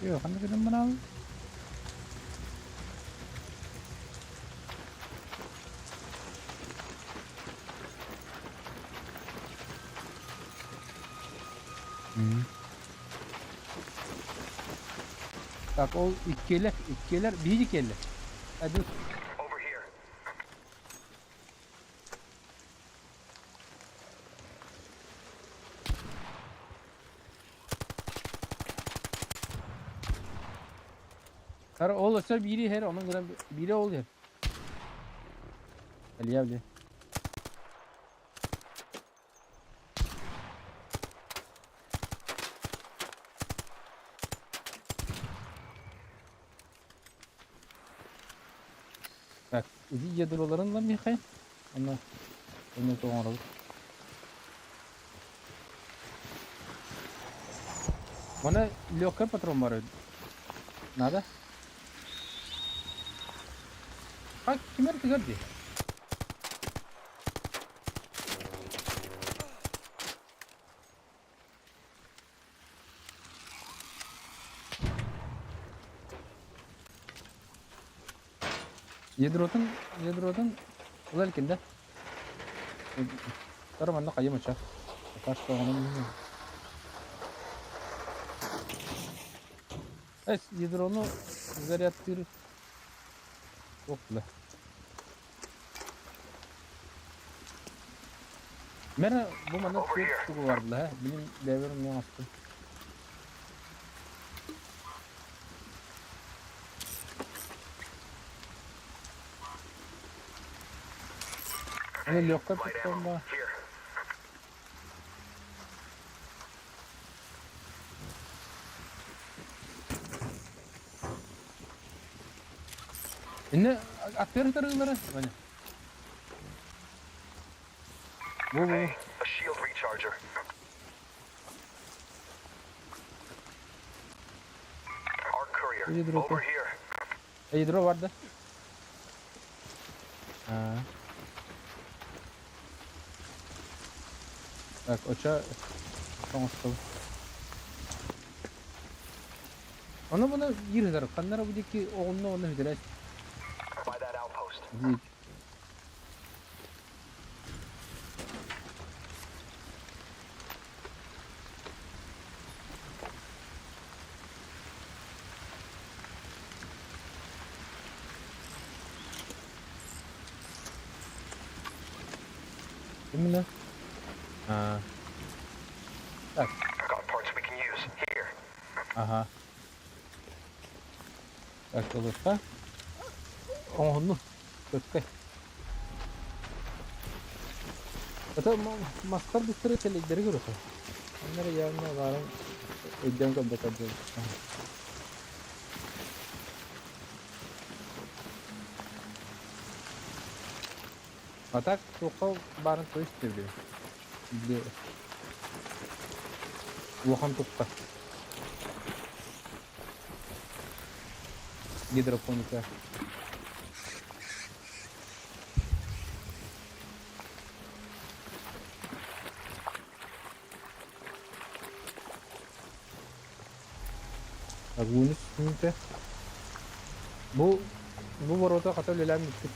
A: Yok, hani dedim bana abi. Bak o ikkeler bir ikkeler. Hadi.
D: Over here.
A: Her olursa biri her onun kadar biri oluyor. Ali abi. Bak, idi yedroların lan bir kay. Ama onu doğru. Bana lokal patron var. Nada? Bak kimler tıkardı? Yedrodan ular kimde? Tarım anda kayım açar. Kaç tane bilmiyorum. Evet, yedronu zaryatır. Çok güzel. Mera bu manda çok vardı ha. Benim devrim ne yaptı? Ne lokal patron var.
D: Here.
A: Ne atıyor tarıları bana. Bu.
D: Hey, a shield recharger. Our courier.
A: Hidro
D: Over here.
A: Hidro vardı. Ha. Bak oça konuştu. Ona buna girdiler. Kanlara bu diki onu hidret.
D: By that outpost.
A: Dik. Değil mi? Ha. Bak.
D: Got parts we can use. Here.
A: Aha. Bak olursa. Onu. Kötü. Hatta master bir sürü şeyleri görüyorsun. Onları yarına varım. Edeceğim kadar kadar. Atak sokağa barın toy istedi. Bir Wuhan tuttu. Hidroponika. Bunun üstünde bu varota kadar lelam bitti.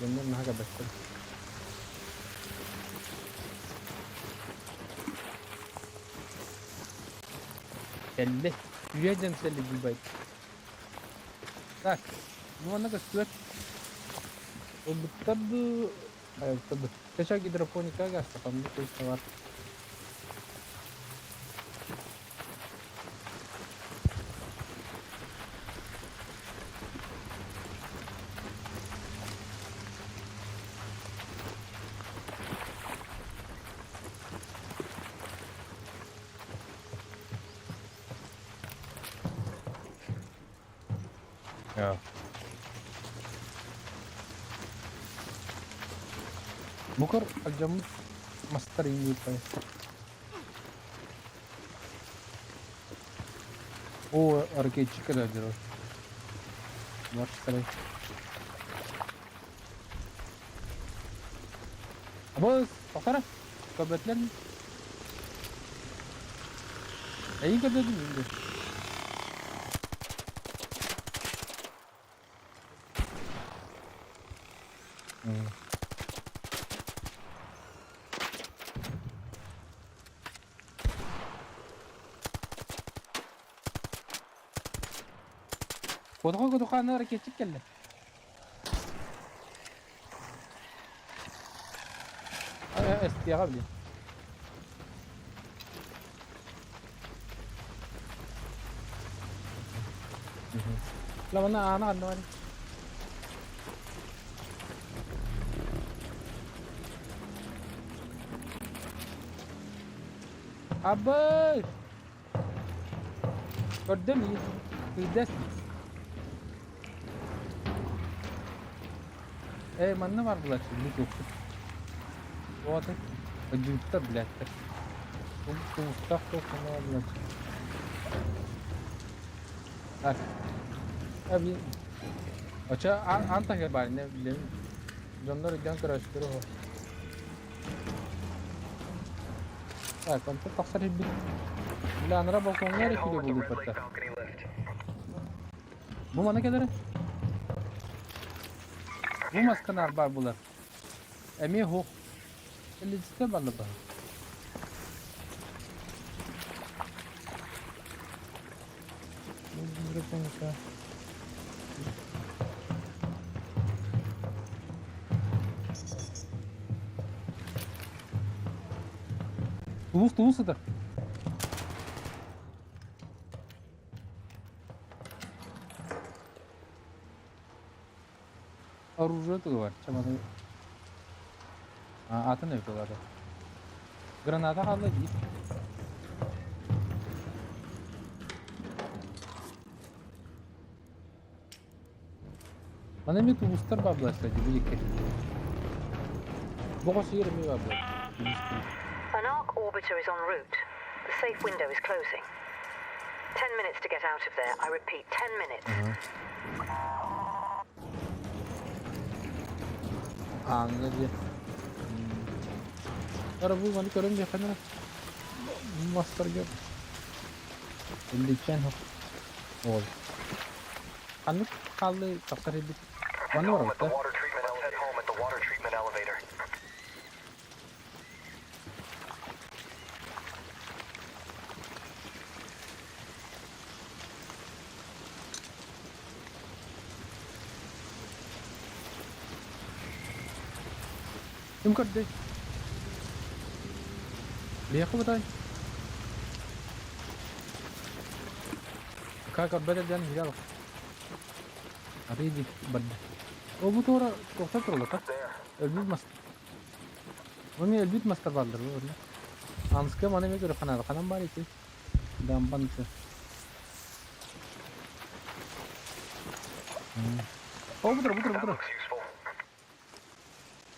A: Benden daha kadar. Elle. Yürüyeceğim selle bir bayt. Tak. Bu ana kadar o bıttadı. Hayır bıttadı. Keşke hidroponika gasta. Tam bir şey var. Ya. Bukar aljamut master ini pa. O arke çıkar acaba. Master. Abos, baksana. Kabetler. İyi kabetler mi? Kodu kana hareket çıkelle. Ay istiyaga bile. La bana ana anno var. Abi. Gördün mü? Vides. Man ne var bular şimdi yoktu. O adı acıkta biletti. Bu ustaf da sana var. Bak. Abi. Aça anta ke bari ne bileyim. Canları can karıştırı o. Bak ben de taksir bir. Bilanlara balkonlar ekiliyor bu lüpatta. Bu mana kadar? Bu maskan arba bular. Emi ho. Liste balı ba. Bu konuda. Tuvus da. Оружие тут var. Çamadı. Atın ne kadar? Granada halı git. Bana bir tuvustar bablaştı gibi ki. Bu şehir mi bablaştı?
G: An arc orbiter is en route. The safe window is closing. 10 minutes to get out of there. I repeat, 10 minutes.
A: Anladım. Arabu bana görünce kadar master gör. Elliken ol. Anlık kaldı takdir edip. Bana var orada. Kim करते? देखो बताए। क्या कर बैठे जान हिला बस। अरे जी बंद। वो थोड़ा कोसा करो लगा। एल्बिट मस्त। वो मैं एल्बिट मस्त कर बाल रहा हूँ। आंसके माने में तो खाना बारी थी। दाम बंद से। ओ बुतरा।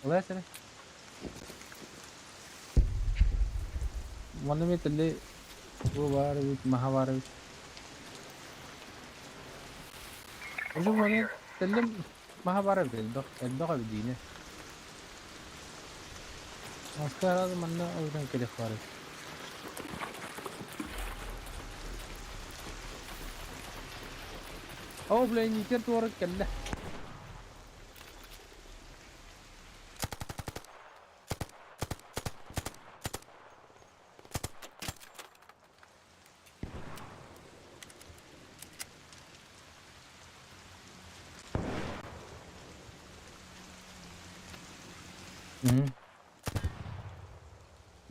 A: वह सर मन में तले वो बार महावार जो मने तले महावार एकदम का दीने नमस्कार आज मन्ना और के लिखवार ओ ब्लेन नीचे तो और कल्ला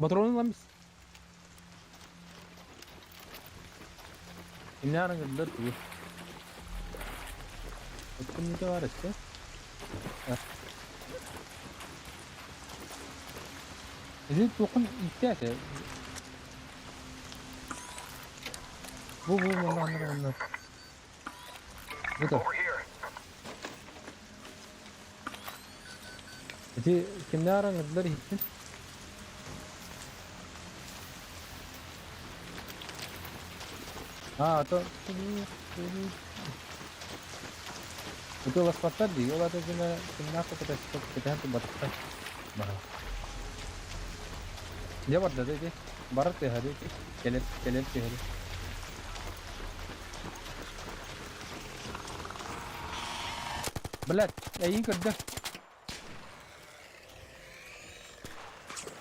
A: Patronun lan biz. Ne ara geldiler ki bu? Etkinlikte var işte. Dokun ihtiyaç ya. Bu bunlar. Bu da. Эти kimler aradılar gittin? То itu waspat tadi, kalau ada kena kita stop kita tuh batas barang. Dia pada deh, barat teh hari, kelet teh hari. Belat, iyi kerja.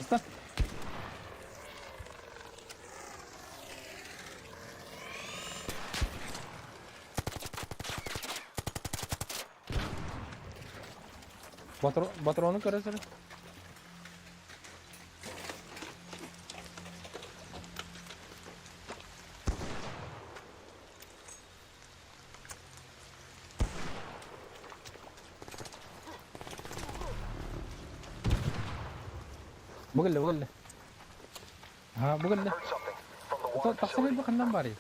A: Stop. Батроны көресің? Bugille. Ha, bugille. Taksir bakından bari.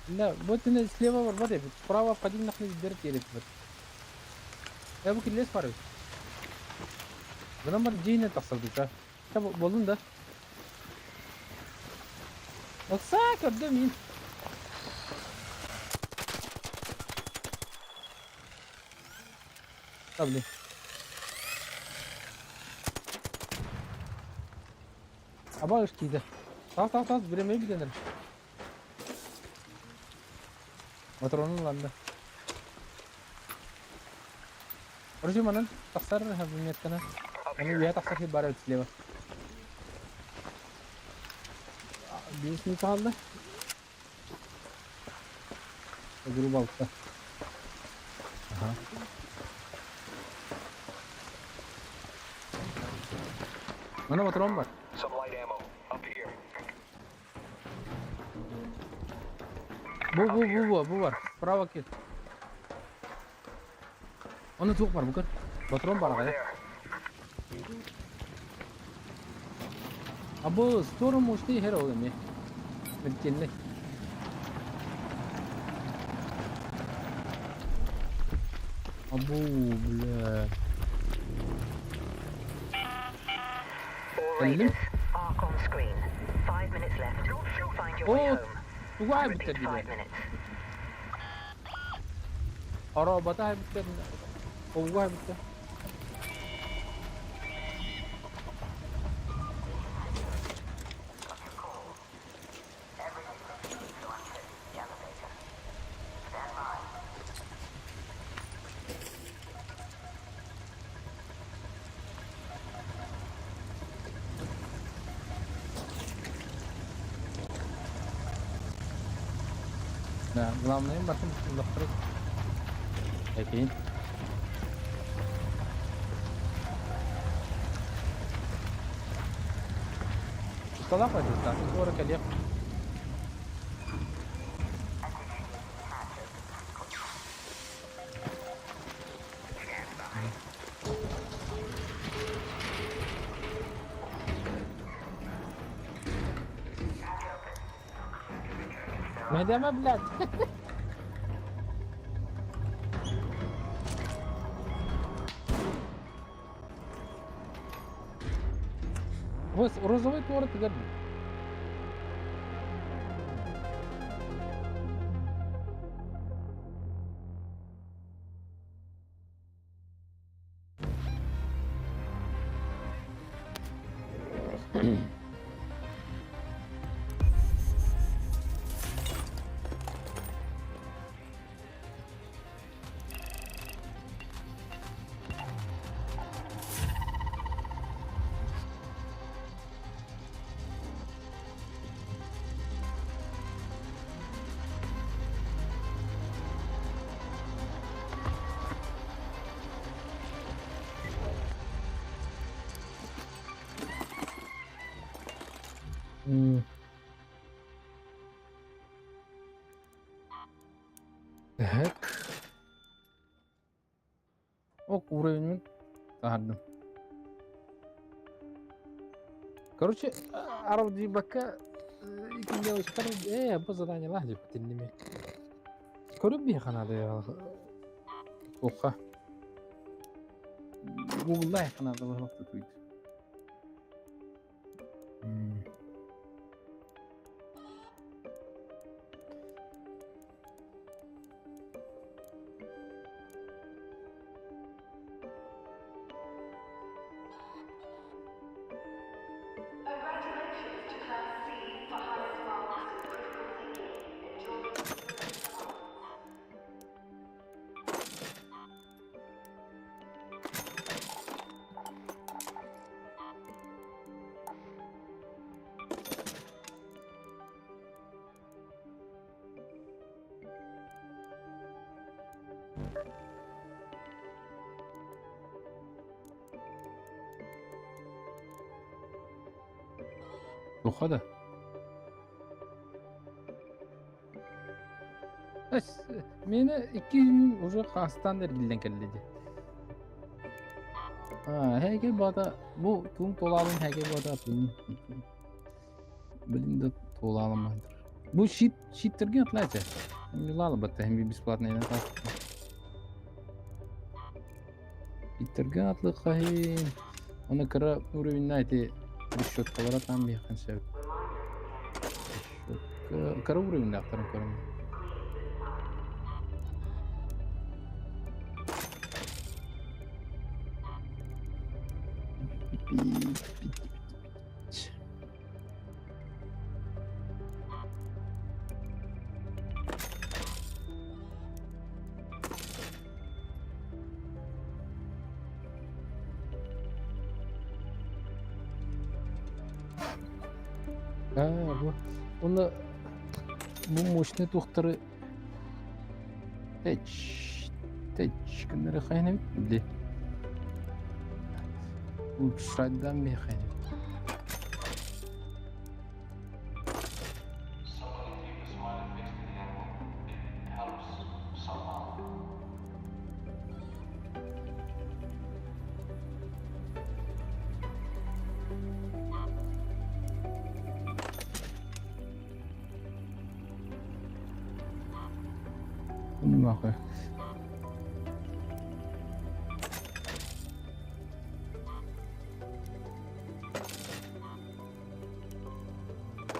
A: Да, вот ты слева воды, справа один нахуй берет елет. Я bu killes var. Bana bak cihine tasarladı ha. Ya buldun da. Olsa gördüm yine. Tabii. Ama işte de. Tamam, birime bir denerim. Motorun landı. Orası mana? Taksar habimiyetana. Hani bir taksar ki bara üstleme. Bir ismi kaldı. Grup altta. Aha. Mana motorun var? Bu var. Sправа kit. Onu çok var bukan. Patron var ya. Abo store mostly hero ne? Mümkün. Abo bla.
G: All raiders, arc on screen. 5 minutes left. Find your way home.
A: Why
G: Repeat,
A: bitti
G: 5 minutes.
A: Arabada bitti. O why bitti. Nah, главное bakın doktor. Peki. Setelah apa itu? Itu orang kalian. Media mah belat. Вот розовый творог горит. Так. Ок, уровень tahandım. Короче, орудие бока ikinci çıkar. Bu zadanya lah cepet dinleme. Körüp bir kanada ya. Oqa. Google'da yaqinada vaqtda tuydi. Oqa da. Meni 2 gün уже Қазақстан дергилден келди. Hege bada bu tüm tolalım hege bada tüm. Блин, да tolalım. Bu shitterga atlacha. Milala batta hem бесплатно yana tap. Shitterga atlı qahin. Ona kira уровень эти решёткалар там беханша. Кара уровень авторын көрөм. Onu bu mощный тухтары теч кенере хайнем ди. Bu şraddan bir hayal. Bunu bakıyor.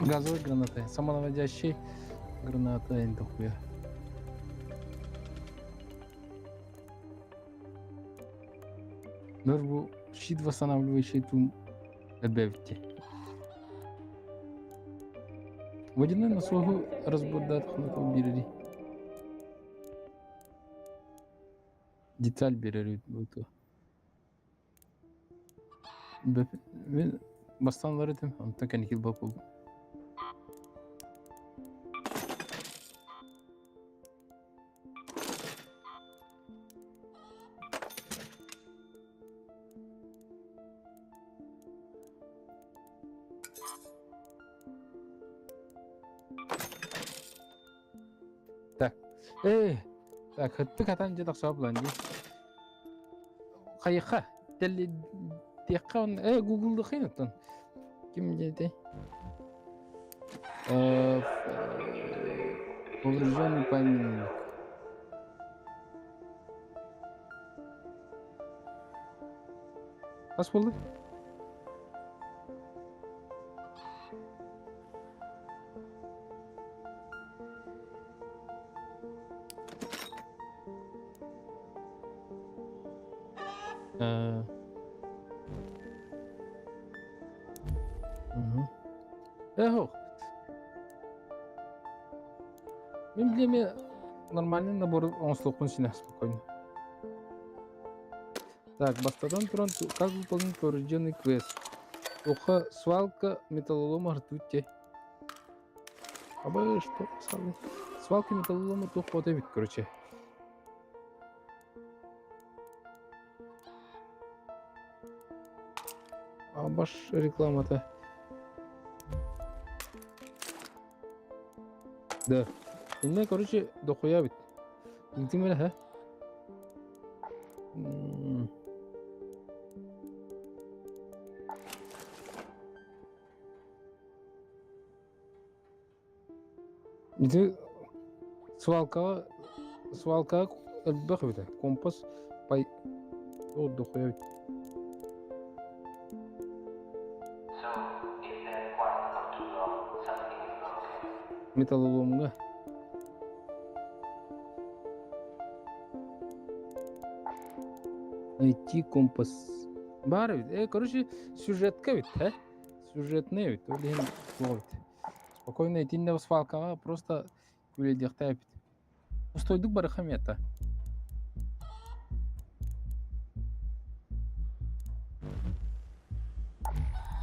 A: Газовые гранаты. Самонаводящие гранаты енді хуя. Нор bu щит восстанавливающий тун добавьте. Водяной носогу разбудат ханату берери. Деталь берери bu. Ben bastanları ettim. Ondan kendi bak oldu. Так. Так, хатты хатан жедак саблан ди. Кайыкка телли текка Google'ды кыйнаттан. Ким деди? Поврежденный памятник. Kas buldu? Мен білеме нормальный набор оңсылықпын жинақ спокойно. Так, бастадан тұран, как выполнить поврежденный квест? Оха, свалка металлолома ртути. Абы, что писали? Свалка металлолома тух потебит, короче. А баш реклама-то. Да. Инне, короче, дохуя бит. Интим эле, ха? Инте свалка Elbette bir de. Kompas pay oldu koyuyor. Металлоломга. Найти компас. Бар ведь. Короче, сюжетка ведь, а? Сюжетная ведь. Или слово ведь. Спокойно идти на свалка, просто күледекте ведь. Устойдук барахамета.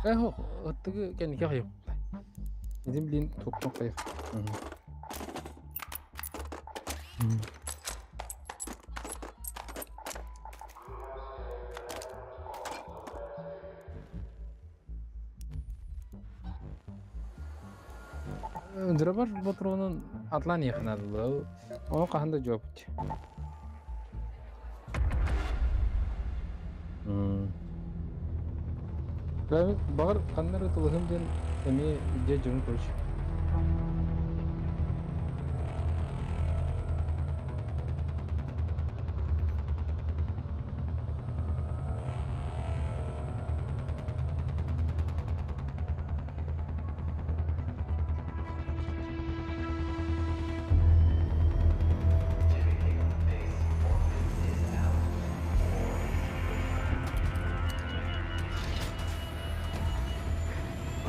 A: Хо, оттыгы кенеке кайык. Идим блин токтон кайык. Дырабар ботронун атлан якынадылы. О каханда жооп. Бар каннары тылыгым ден эми же жүрүн көрчү.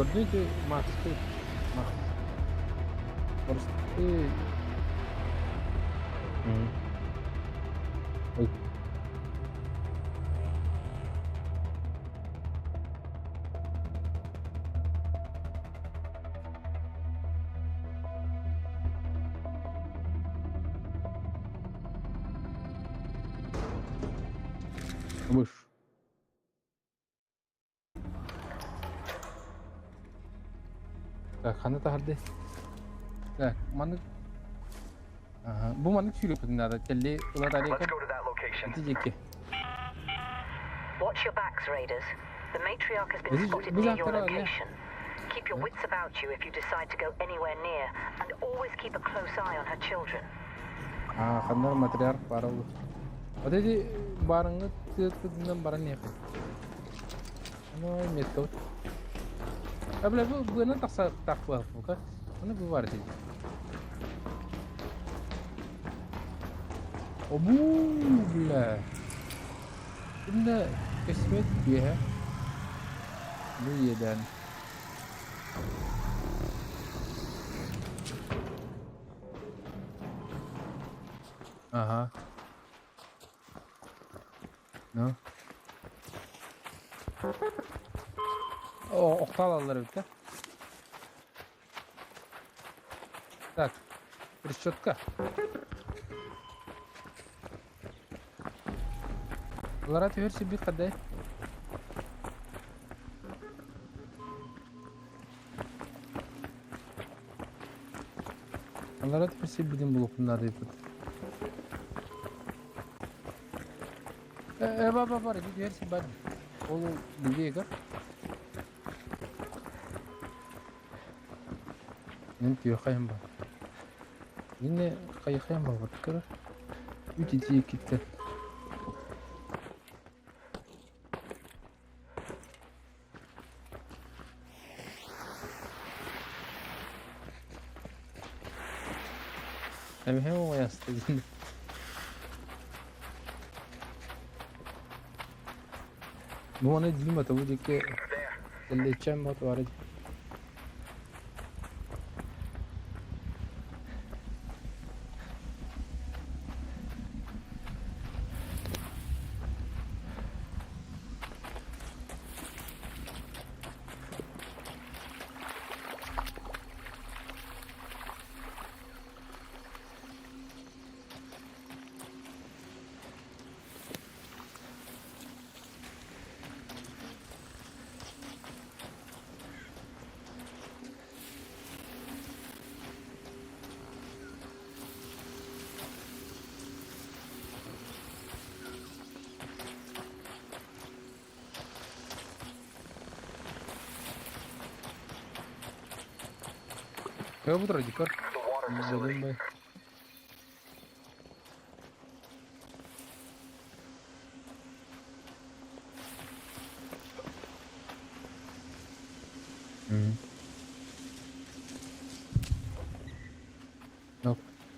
A: Көрдүнү Максты. Просто Ой. Мышь. Kanı tahardı. Manık. Bu manık sürüyor bunlar. Kelli ular araya
D: Let's go to that location.
A: gidecek.
G: Watch your backs, Raiders. The matriarch has been
A: This is-
G: spotted
A: this
G: near
A: is
G: your
A: after all, yeah.
G: location. Keep your wits about you if you decide to go anywhere near, and always keep a close eye on her children.
A: Kanlar matriark var oldu. O dedi barını tığından baran yakın. Ama metot. Abla bu ne takwa bu ka? Ana bu var dedi. O bu bile. Bunda kesmet dia. Bu yerden. Aha. Ne? Оқталалар өтті. Так, решетка. Олар аты өрсі бит қадай. Олар аты өрсі биден бұл оқымда дейпіт. Бар, бит өрсі бар. Ол білгейгі. Енді қайым бар. Енді қайым бар бұрткірі. Өте тие кетті. Әмі оясты енді. Bu ona dilim atı bu deki elleçem bat var. Kayak putar aja kar. Jalan bay.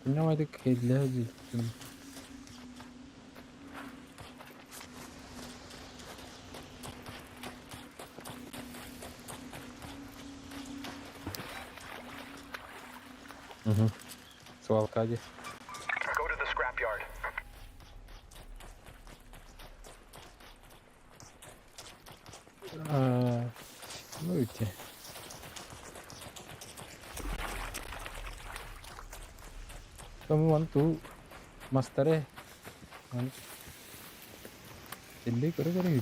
A: Ne vardı kediler gittim. Свалка.
D: Go to the scrapyard.
A: Ну идти. Kamu wantu master जल्दी करो करो ये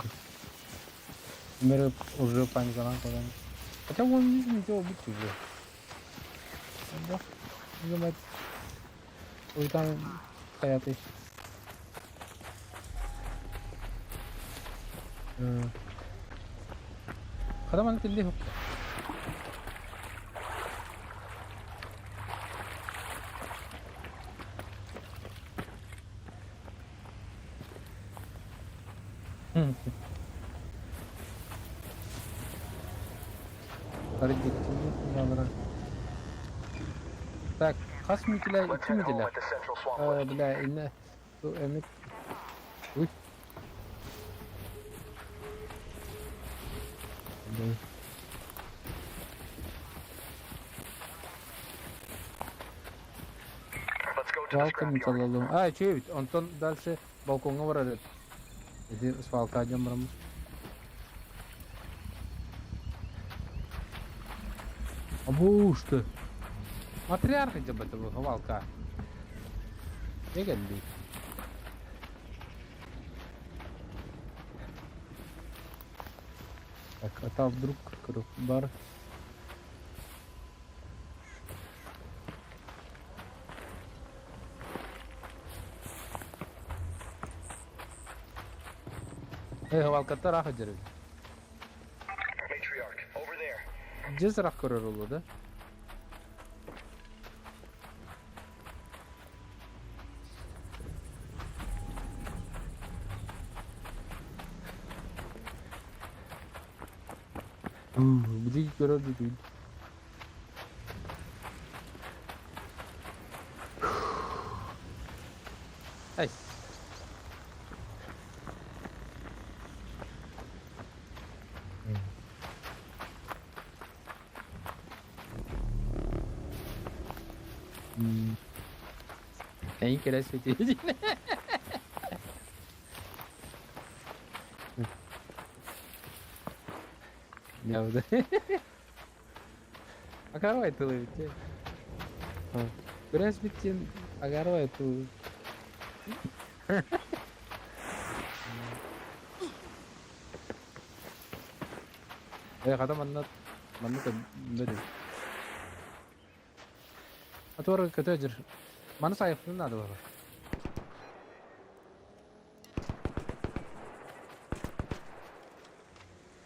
A: मेरे उर्रे पानी का नाम अच्छा वो नीचे वो भी चुके ये मैं उल्टा खाया थे खत्म आने जल्दी हो Hadi gittim yanlara. Tak, kaç mitiler,
D: Let's
A: 2
D: head home
A: mitiler.
D: at the central swamp.
A: Bila inne. Bu emek. Uy.
D: Let's go to the
A: Welcome
D: scrapyard.
A: alalım. Ay çevir. Ondan дальше balkonga vararız. Dedi свалка jamramız. Абу что? Матриарха же это волка. Не гонди. Так, а там вдруг круг бар. Волка-то раха дерет.
D: Matriarch, over there.
A: Где зарах корорулу, да? Где корорулу? Ай. Tem que crescer de Não, agarrou é tudo. Cresce bitin, agarrou é tudo. Kata manat kan beri. Atau orang kata aja, mana saya pun ada orang.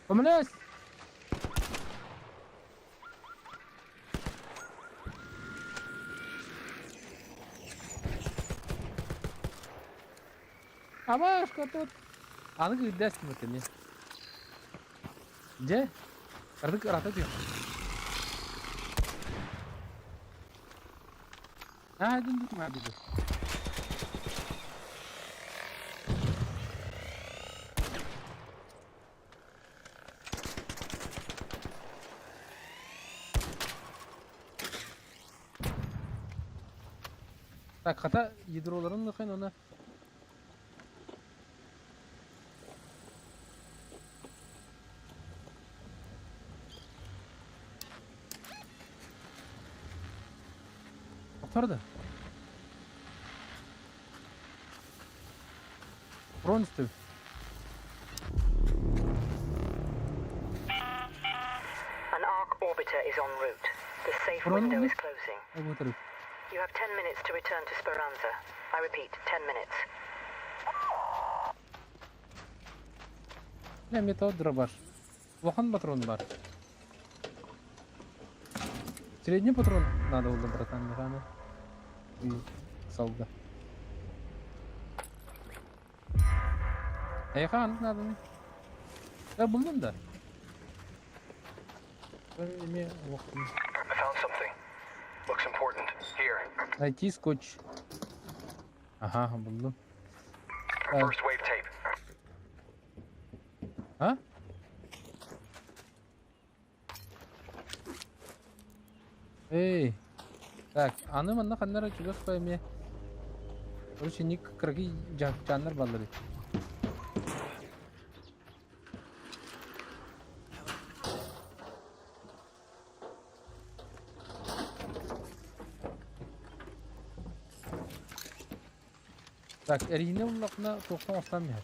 A: Komunis. Apa что тут? Аны гыдас кимтене. Где? Ардык рата дию. Дин ма биду. Так, хата ядроларын нахай она. Nerede? Bronze.
G: An arc orbiter is en route. The safe window is closing. You have 10 minutes to return to Speranza. I repeat, 10 minutes.
A: Ne метод дробаш. Лохан патрон бар. Средний патрон надо было, братан, рано. И солда. Хан надо не. Да buldum da. Ben
D: I found something. Looks looks important. Here.
A: IT scotch. Aha buldum.
D: First wave tape.
A: Ha? Эй. Так, аны мында кандара чугас койме. Короче, ник кырги жандар балдыры. Так, эрийне булакна токтон остам я.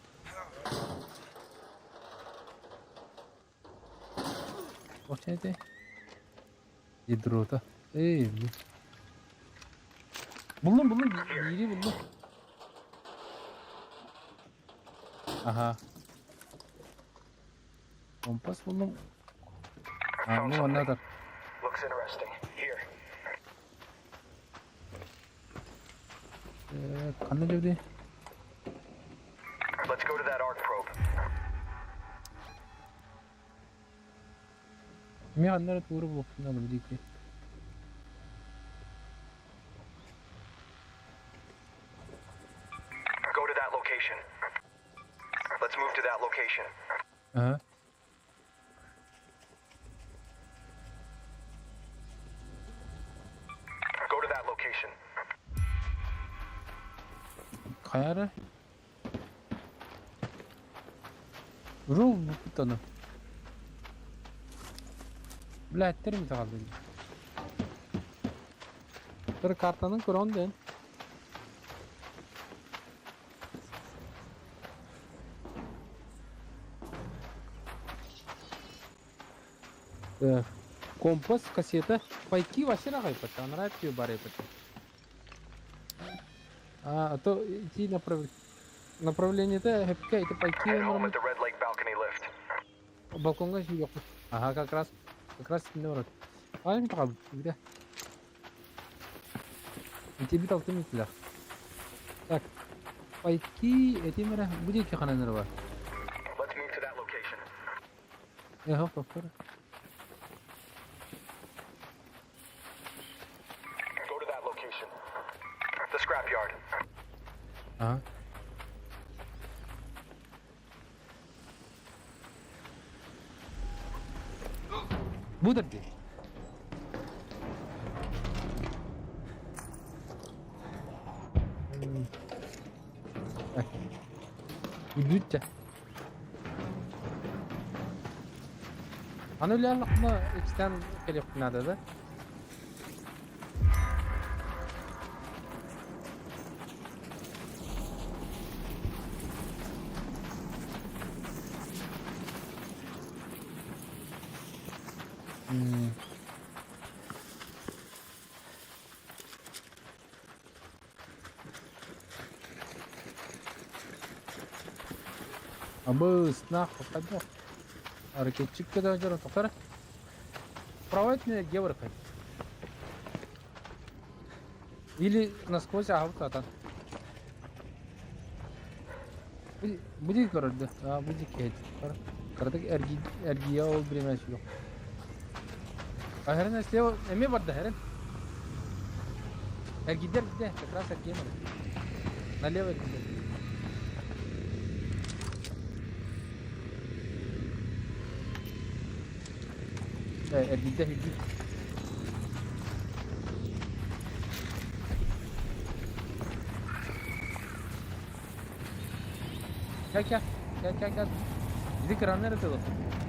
A: Очнете? Гидрота. Эй. Buldum, yeri buldum. Aha. Kompas buldum. Ah, no another.
D: Looks interesting. Here.
A: Kanı dedi.
D: Let's go to that arc probe.
A: Mi anlara doğru bulupsun alı bir iki.
D: Go to that location. Let's move to that location.
A: Aha.
D: Go to that location.
A: Kayarı. Rul bu tanı. Biletlerim kaldı. Bir kartanın krondan. Компас кассета пайки вообще на хайпата, нравится ее баре пата. А то идти направление-то хэпка это пайки
D: Head home
A: норм.
D: at the Red Lake balcony lift.
A: Балконга жи yok. Ага, как раз не ворот. А не так где? Тебе так ты митла. Так. Пайки эти мера будет чахана нерва.
D: Let's move to that location.
A: Хоп.
D: Go to that location. The scrapyard.
A: Ага. Budur diye. Büyütçe. Hani öyle anlatma içten geliyor binada da. Абы снах походу. Ракетчик когда жара токара. Проводит меня геворкой. Или насквозь аутатан. Будет коротко. А будет кейт. Коротко эргия ол бремеш yok. Ahırın istiyor. Emi vardı ahırın. Ergider gider. Tekrar ergiye mi? Налево gider. Ergider gider. Gel. Jadi kerannya itu loh.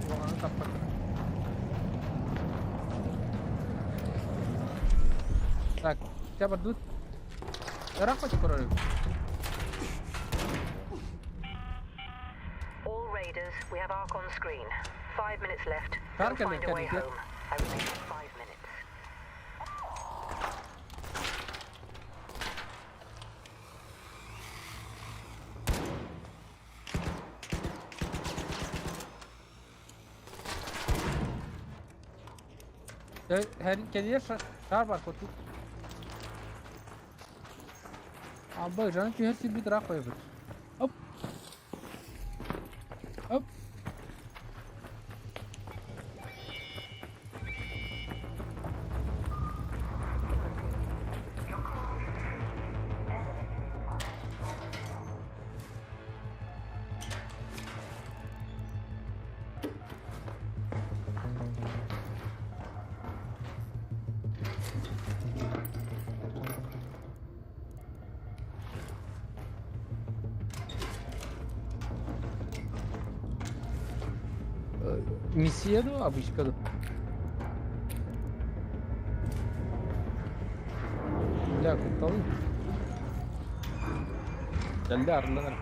A: Ruangan tapak. Так, тебя подут. Рахать король.
G: All raiders, we have Ark on screen. 5 minutes left.
A: Ark
G: Go find a way
A: mekanik ya.
G: home. I repeat, 5 minutes.
A: Her kendine şar var kutu. Abi canım ki her şey bir taraf koyuyor. Hop. Миссия обычка. Ля, кутал. Geldi ardından.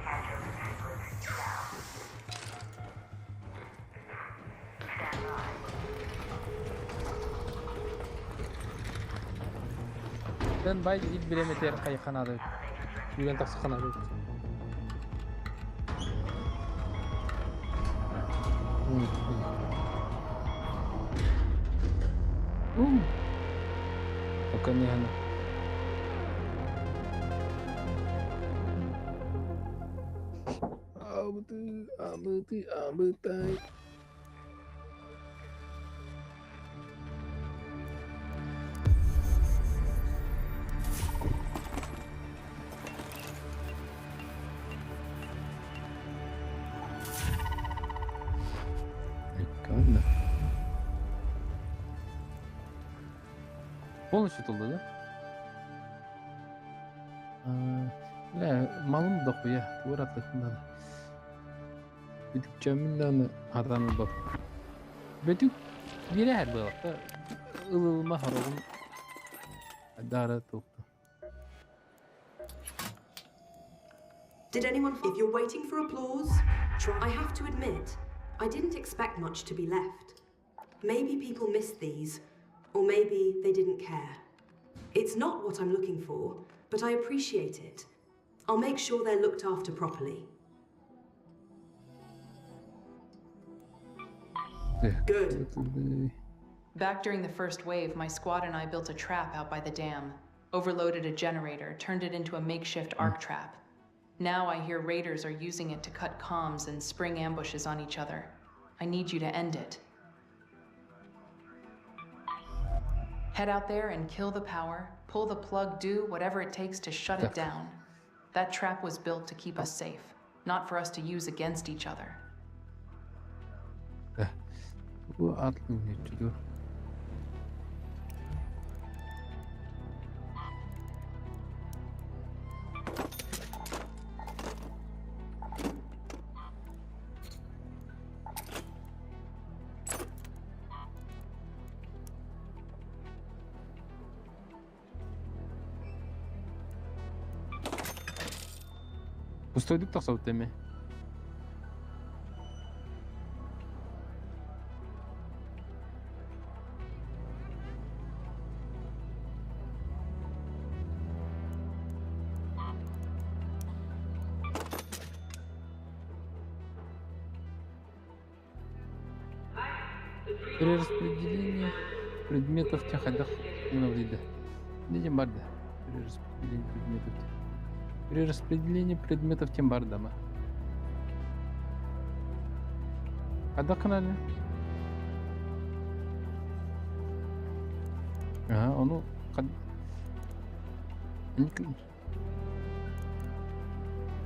A: Ben bay ilk bilemeter kayıkanadı. Yüren taksi kanadı. Bakın yani. Абытай. Прикольно. Полностью тулды, да? Малым да хуя, туратлыкында. Bitip cemillerle adamı bak. Betük birer balıkta ılılma harabın dara toktu.
C: Did anyone... If you're waiting for applause, try... I have to admit, I didn't expect much to be left. Maybe people missed these, or maybe they didn't care. It's not what I'm looking for, but I appreciate it. I'll make sure they're looked after properly. Good.
H: Back during the first wave, my squad and I built a trap out by the dam, overloaded a generator, turned it into a makeshift arc trap. Now I hear raiders are using it to cut comms and spring ambushes on each other. I need you to end it. Head out there and kill the power, pull the plug, do whatever it takes to shut it down. That trap was built to keep us safe, not for us to use against each other.
A: Bu atlı geçiyor. Пустойдук так сауыт деме. Перераспределение предметов в ходах инвалида. Видим барда. Перераспределение предметов. Перераспределение предметов тем бардама. Адакнали. Onu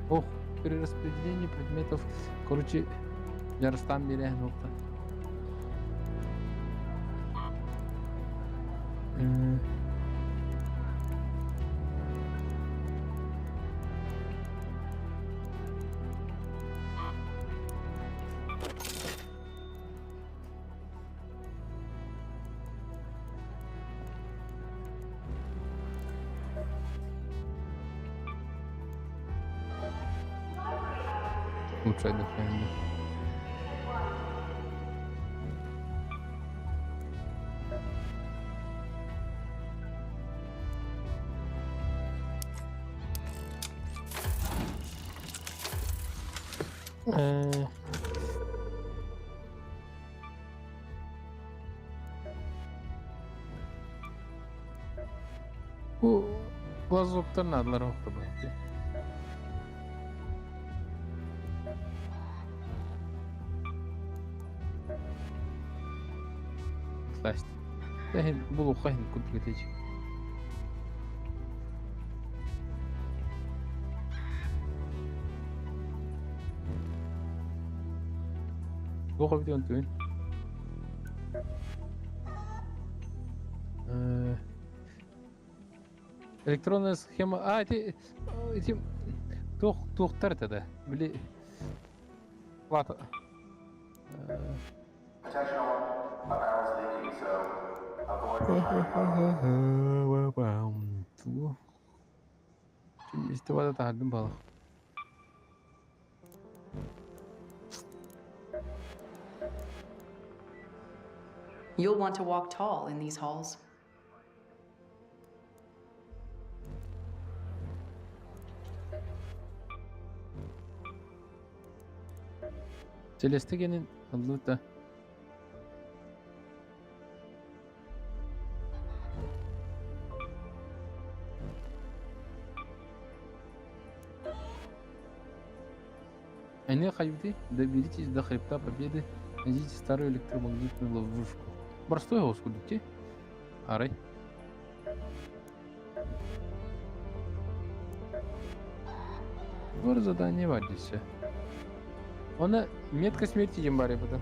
A: Ох, перераспределение предметов. Короче, яростан берег нокта. Лучше отдыхаем. Bu Lazok'tan adlar oldu belki. Слышь, да был ухайн куда течь. Плохо видел ты. Электронная схема. Эти тухтар тогда. Бли. Плата. استوى تحدم بقى.
H: You'll want to walk tall in these halls.
A: Celeste gelin Luta. Они хотите доберитесь до хребта Победы, найдите старую электромагнитную ловушку. Простой его скудите. Арай. Var задание var здесь. Ona метка смерти Джимбари потом.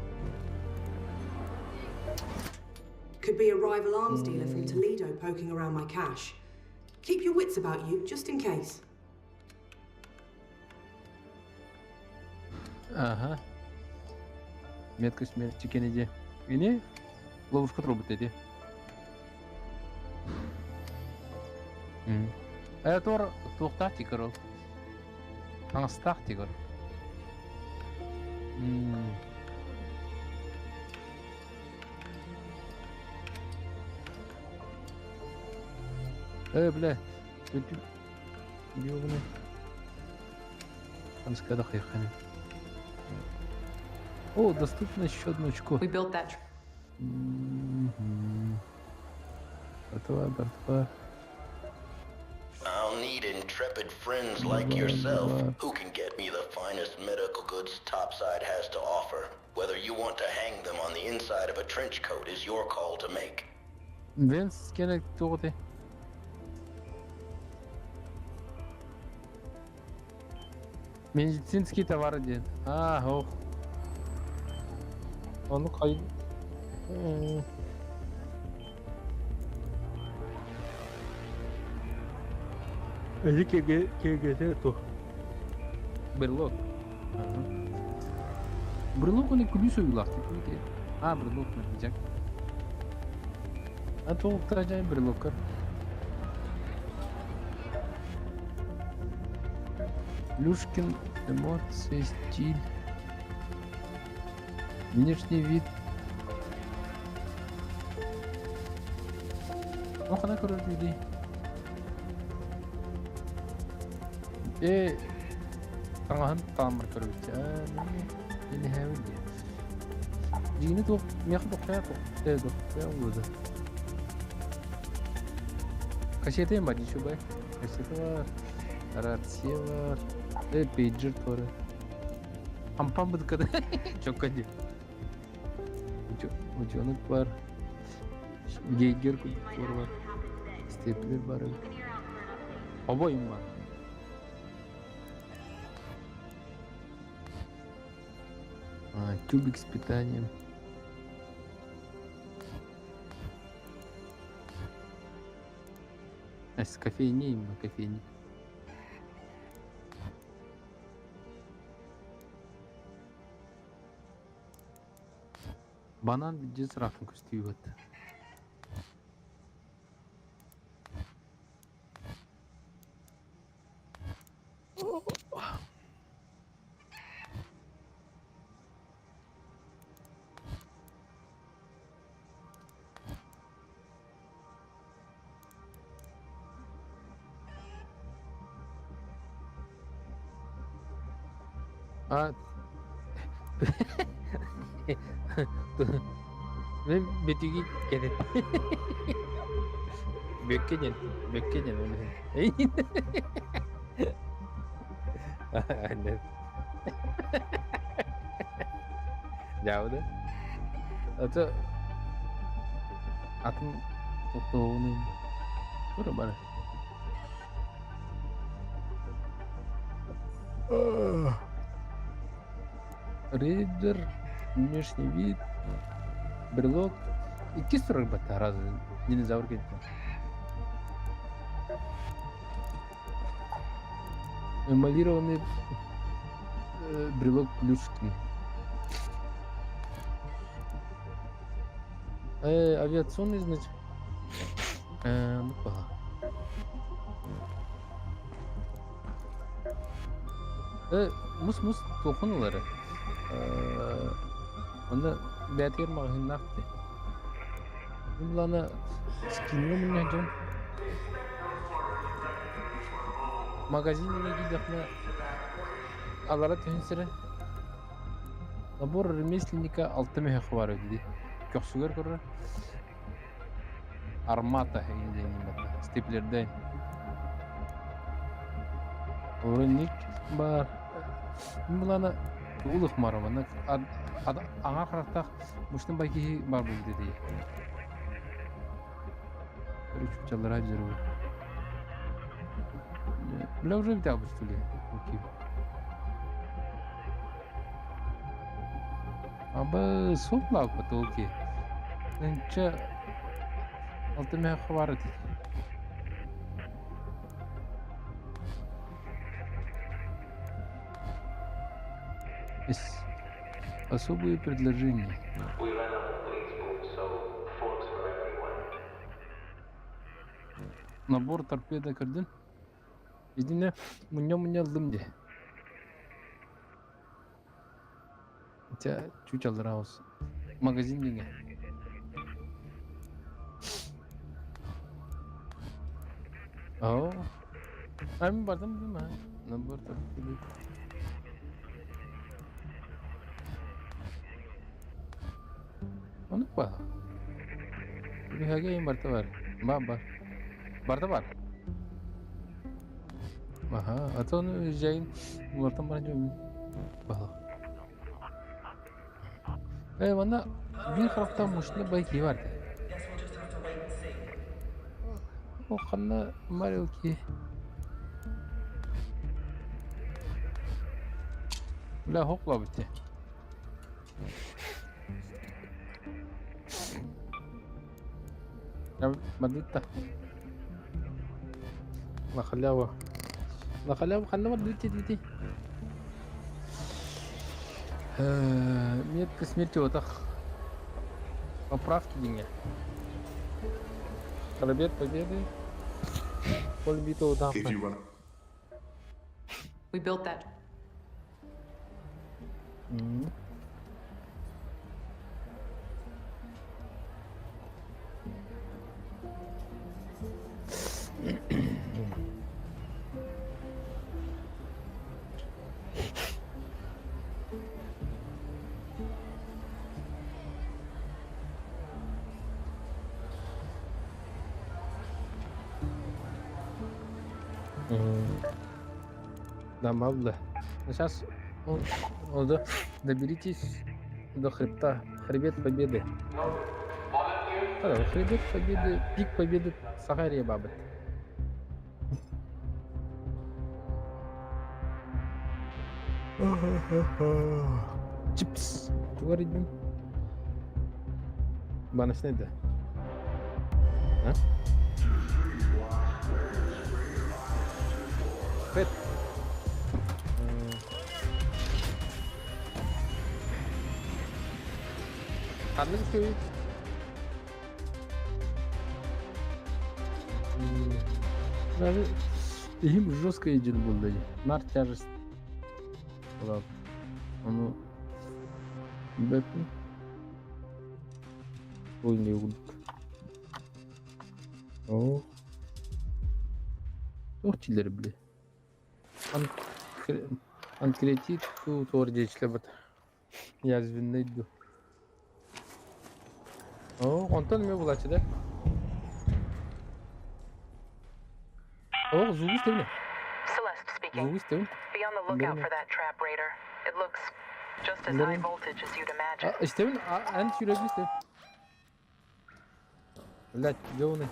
C: Could be a rival arms dealer from Toledo poking around my cache. Keep your wits about you, just in case.
A: Ага. Метка смерти Кеннеди. Ini ловушка трубы dedi. Это тоқтақ тигр ол. Таңыстақ тигр. Бля. Ёбаный. Канская дохуяхами. О, доступно еще одно очко.
H: We built that.
A: Братва.
D: I'll need intrepid friends like yourself who can get me the finest medical goods Topside has to offer. Whether you want to hang them on the inside of a trench coat is your call to make.
A: Венс керек тоғыды. Медицинский товары ден. Ох. Оны қай... Әлі кегеде то. Брелок. Брелок оны күлі сөйлақ. Брелок мәдіжек. Толықта жайын брелоккар. Люшкин, эмоции, стиль. Внешний вид. Ох, она короче людей. Tangan tamar короче. Ini heavy. Ini tuh мяхо хято. Это вот. Кассеты им бади чубай. Кассеты рация var. Pager var. Ampam bu kadar. Çok acı. Uçanık var. Geiger kutuları var. Stepler var. Обоим var. Тюбик с питанием. С кофейней, кофейник. Банан видец рафын көстей өтті. Мен бетіге кедет. Бөккеден оны. Аннет. Жауды. Аты атын тоқтауының көрі бары. Рейдер, внешний вид, брелок. Iki sürü bata razı dinozavr gitti. Эмалированный брелок Плюшкин. Авиационный, значит. Ну-ка. Мус тоқынулары. Оны бәтер мағын нақты. Бұланы скинлі мұнна жон. Магазиніне дейдіқні алара түйінсірі. Набор ремесленника 6 мехақы бар өйді. Көксігер көрі. Армата степлерден. Орынник бар. Бұланы ұлық марыманы. Аңа қарақтақ мұштың байкеге бар бұл деді. Бір үшіпчалар айып жүрі. Бля уже бітақ бұстылы. Абы соқ лау көті олке. Нәнчі 6 мехақы бар еді. Особые предложения. Набор торпеда кірдін. Едіне мұня алдым де. Чуть алдыра осы. Магазин деге. Ау. Мен бардым дейм, набор торпеда. Onu apa? Ini harga yang bertawar. Bar. Bertawar. Aha, atau nu jain bertawar juga. Bah. Mana bir tarafta muşne baik var. O kanna Mario ki. La hokla bitti. مدلتها ما خليها مدلتي 100 смерти отах поправки деньги Корабет победы полбитого дампа.
H: We built that.
A: Да, мало. Сейчас доберитесь до хребта. Хребет победы. Хребет победы, пик победы Сахария бабы. Чипс. Говорим. Банаш не да. А? Фет. Карны көй. Даже им жесткая идет болды. Нар тяжесть. Ладно. Ну. Бэпни. Ой, не удут. О. Ох, чилер, бля. Анкретит тут ордечле бат. Я звеннейду. О, Антон мне булачы да? О, звук стевне.
G: Celeste speaking.
A: Звук стевне.
G: Be on the lookout for that trap, Raider. It looks just as high voltage as you'd imagine.
A: Стевне, ant sürekli stevne. Блядь, где он?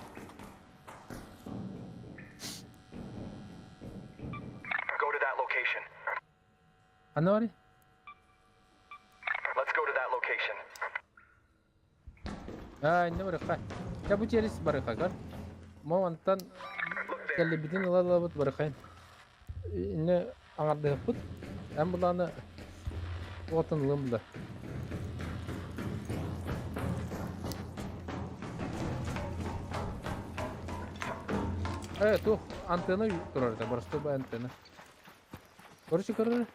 I: Go to that location.
A: Ana var ya?
I: Let's go to that location.
A: Ne var ya? Ya bu çeris var ya kan? Mavantan kelli bitin alalabut var ya. Ne angardı yapıt? Hem bulanı vatanlığım da. Evet, o antena durar da, burası da bu antena. Koruşu kırır.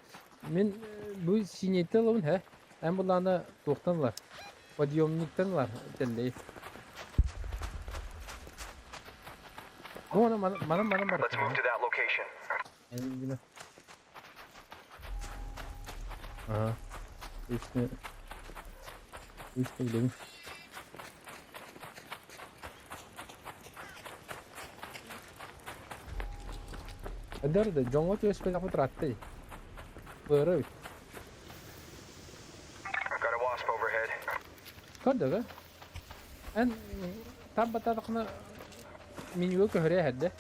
A: Men bu sinyete alın he. Hem bunlarla doktanlar. Podyumnikten var telli. Bu bana var.
I: Let's move to that location.
A: Elbine. Aha. İşte gidelim. Ada John Watt juga sepeda aku teratai. Baru.
I: Got a wasp overhead.
A: Kau ada kan? En tabat kena minggu ke hari ada.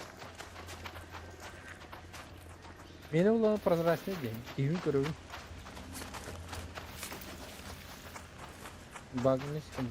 A: Mena ulah perasaan dia. Ini kerja. Bagus kan.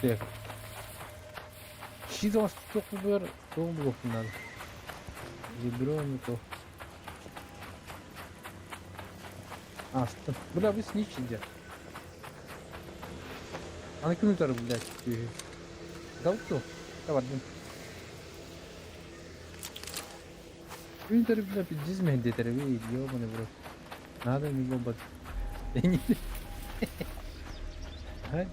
A: Şey. She don't talk about don't go for nada. Гидромику. Astım. Bula bir snitch ince. Ana kim tutar bu ders? Davutlu. Tavardım. Bir tarafı bir diz mehdi tarafı diyor bana bro. Nada mi bomba. Beni. Hay.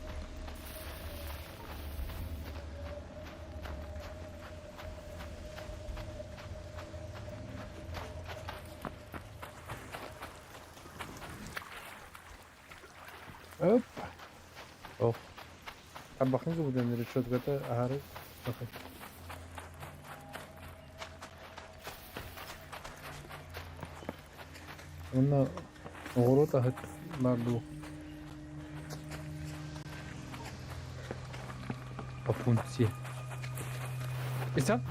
A: Hop. Oh. Kan bakın ki bu dönemde çok kötü ağrı. Bakın. Ona oğru da hep mardu. Apunti. İnsan?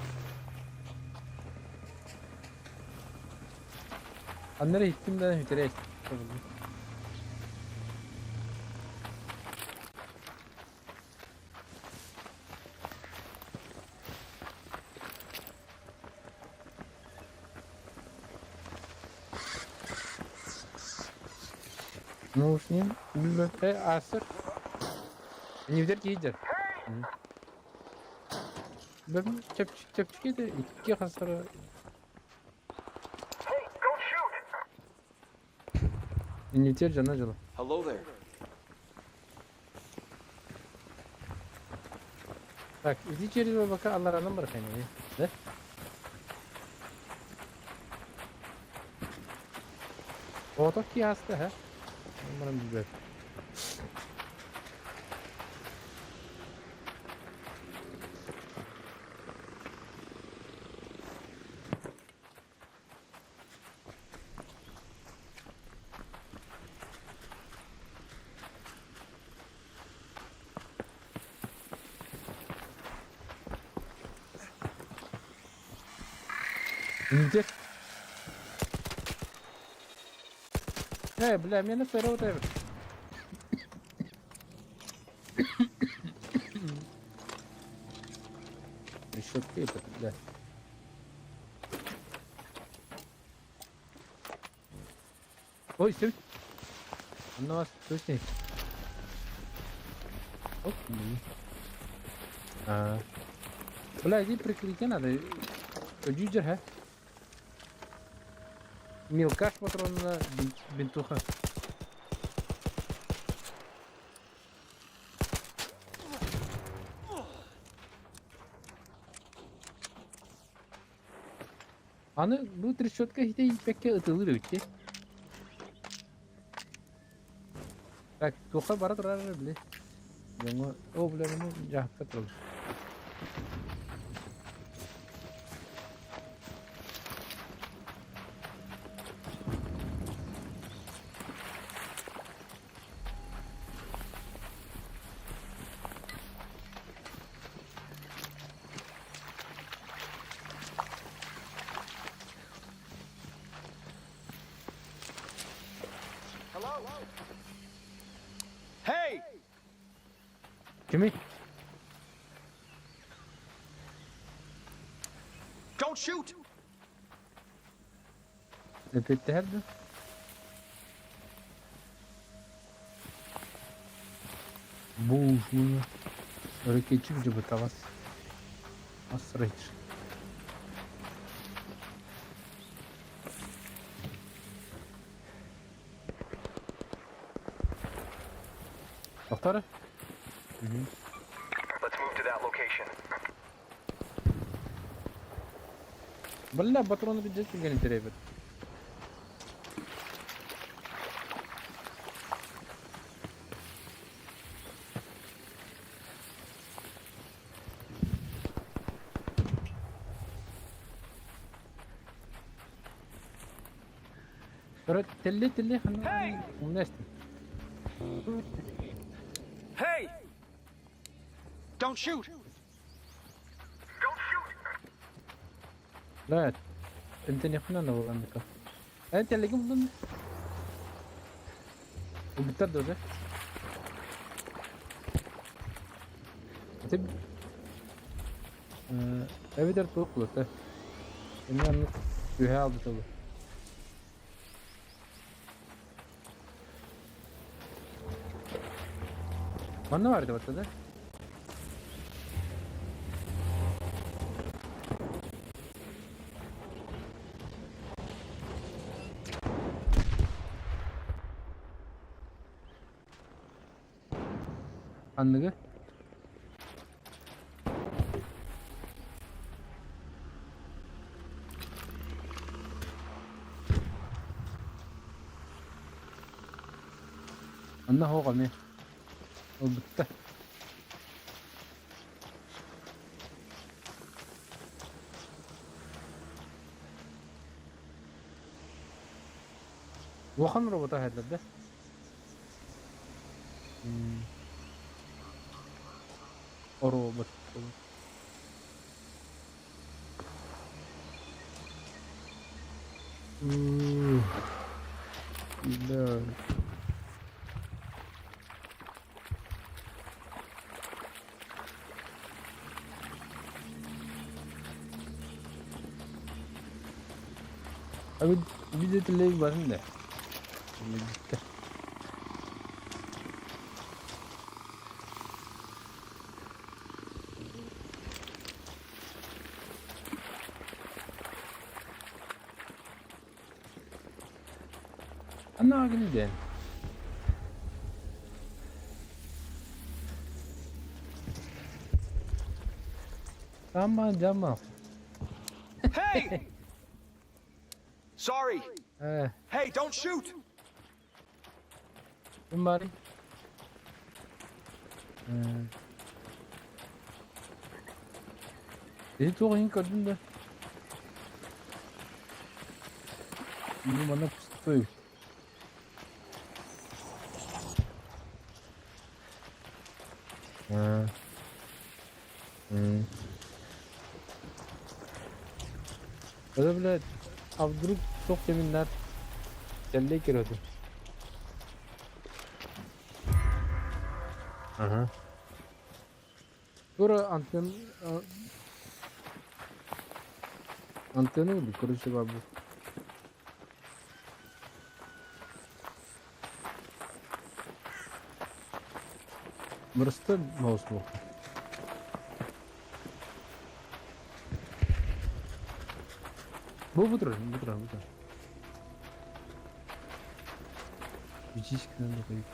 A: Anlara gittiğimden hütere Ну, с ним, асыр. Не вдер кейдер. Ben çöpçük de iki hasarı.
I: Hey, don't shoot!
A: İnviter canına canım.
I: Hello there.
A: Bak, içeri bir bakar Allah razı bırakayım ya. Ne? O da ki hasta ha. Umarım güzel. İndir. Ne bileyim yani sonra otur. Şok değil de. Ой, стой. На вас точно. Окей. Бля, иди прикрытие надо. Джуджер, ха? Мелкаш патрон на бинтуха. Anı bu trişotka hiç pek atılır öyle. Bak, toka bara durar bile. Jangan, oh bile bunu jahat terus. Kimi?
I: Don't shoot!
A: Öpetti herdi. Буш bunu. Hareketçi bir cıbıt avaz. Asra hiç. Baktarı.
I: Let's move to that location.
A: Valla patronu bir cesur gelin tereye bir. Sonra telli hani umleştim.
I: Hey! Don't shoot!
A: لا انت نخنا انا والله انك انت اللي قبل ضمن وبتردد ده تب evider toplu da inanın ühe aldı tabi bana vardı bak da anlığı anna هو قمي وبته وخن ربطه هذا ده روبوت لا أبي بديت اللي يبغى ده أنا أقول ده جامع
I: Hey! Sorry. Hey, don't shoot!
A: Umarım. Beni çok iyi kadın da. Bu bana tutuyor. Öyle bile Abduruk çok yeminler celle giriyordu. Aha. Bura anteni oldu kuruşu babu. Burası da mouse bu. Budur. Müthiş kıran da koyup.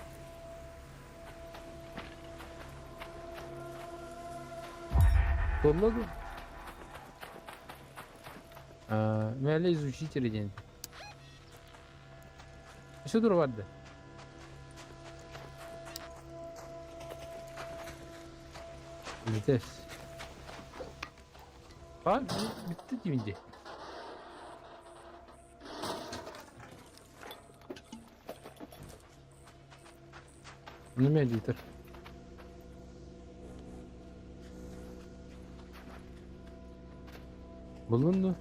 A: Tolladı. Meğerle изучить резидент. Что дур vardı? Vites. Bak bitti şimdi. Ne mediter? Bulundu.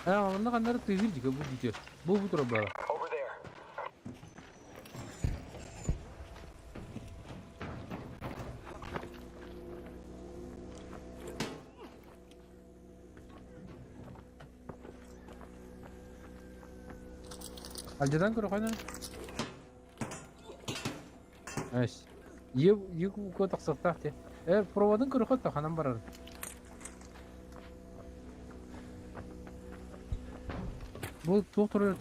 A: Onda kanları tüyür juga bu gidiyor. Bu turu bala.
I: Over there.
A: Acıdan kırık oyna. Evet. Yük kotak saktak diye. Provadın kırık hatta hanım barar. Bu doktor öyle.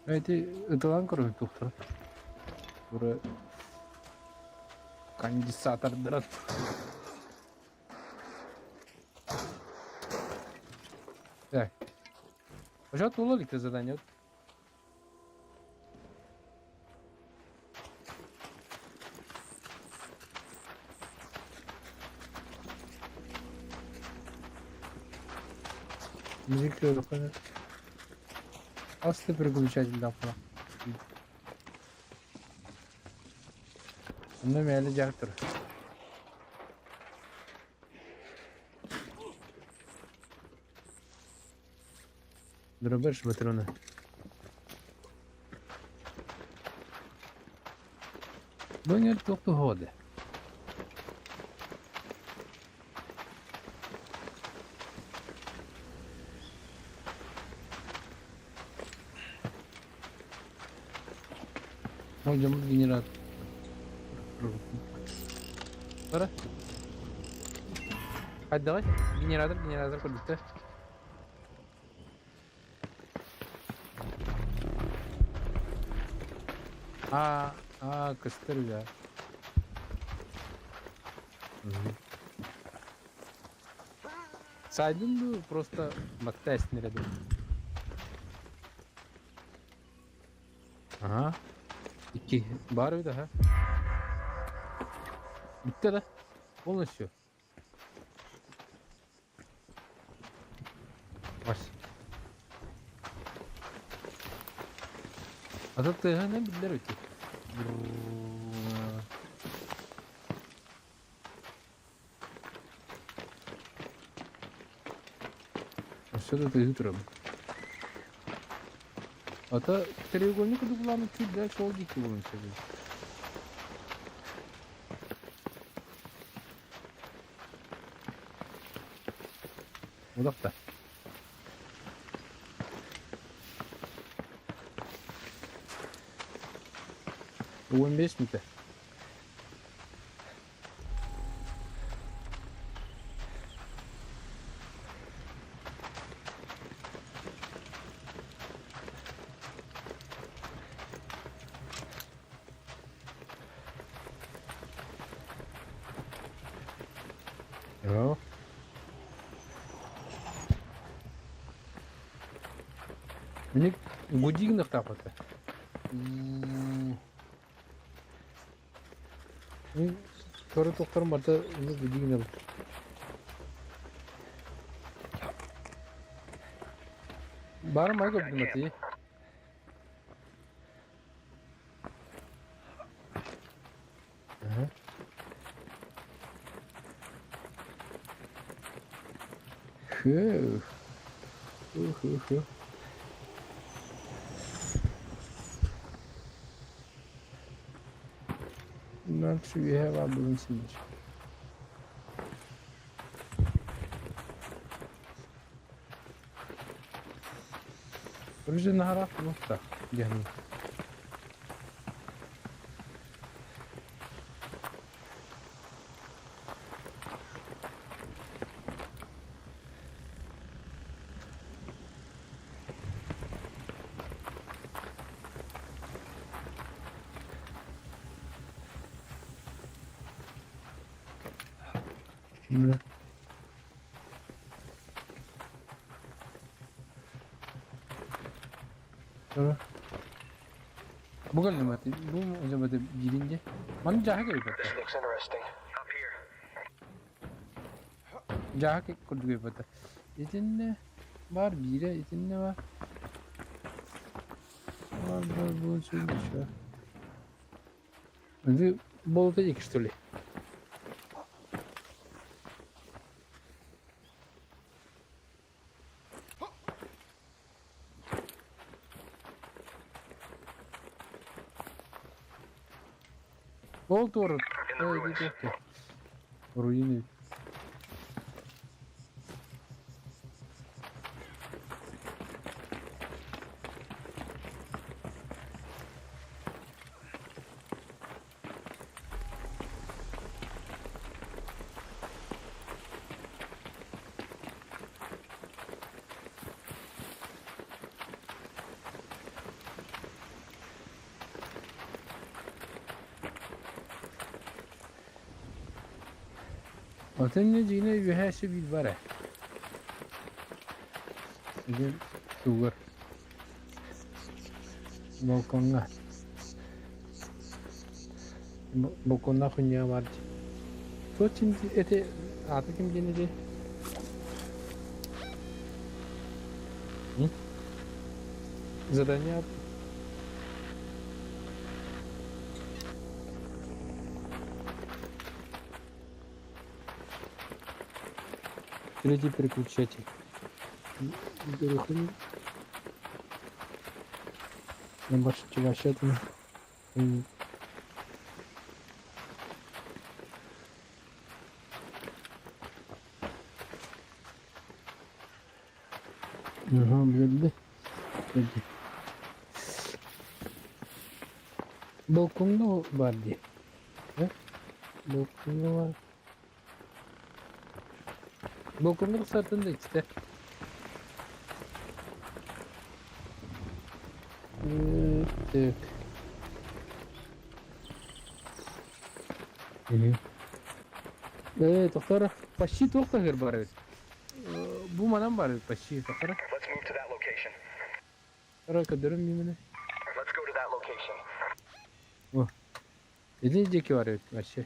A: Evet, ıtılan kırık doktor. Buraya конденсатор дрот. Так. Пожалуйста, уловите задание. Müzik yok. Aslı переключатель лапа. Bunda meyli jaktır. Дробаш патроны. Bunlar çok da hoda. Hocam генератор. Пора. Hadi давай. Генератор курдукта. Кыстыр ya. Saydın mı? Просто мотаясь рядом. Aha. 2. Bari bir daha. Bitti de. Полностью. Baş. Atatürk'e ne bildiler ötü. Aşağıda da yuturum. Ата треугольник углами чуть дальше логики будем сидеть. Удобно. Bu 15 mi? Yo. Minik будильник так вот. Sonra doktorum vardı, onu budilnik. Bari mı gördüm atıyı? Bundan şu üye var bunun sinir. Önce nahara nokta. Yani. Şimdi. Sonra. Bu geldi mi? Bu mu acaba da birinci? Bana jaha gibi pata.
I: This looks interesting. Up here.
A: Jaha ke kurdu gibi pata. İçinde var bire, içinde var. Var bu şey şu. Önce bolta ikiştili. Oldu orada. Ruini. Atın yine yühesi bir var. Bugün sugar. Balkonga. Balkonda kunya var. Soçin ete artık kim gelecek? Задание. Третий переключатель. Переходим. На больше чего Ага, geldi. Geldi. Balkonda o var diye. He? Balkonda var. Balkonda sırtında işte. Evet. Doktor, почти только гербарит. Bu manam var почти doktor.
I: Let's move to that location.
A: Ara kadarım mimine.
I: Let's go to that location.
A: Oh. İlginç var почти.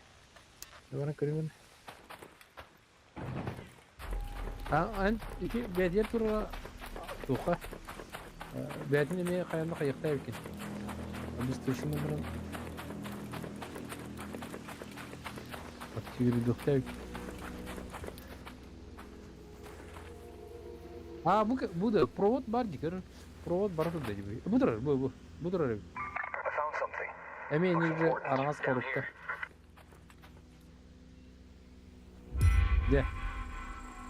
A: Ne var kırmızı? An iki bediye tura tuha. Bedini mi kayanda kayıkta yıkın. Biz taşıma buram. Aktiviri dokta yıkın. Bu da provod var dikir. Provod var da gibi. Budur.
I: I found something.
A: Emeğini aranız korukta. De.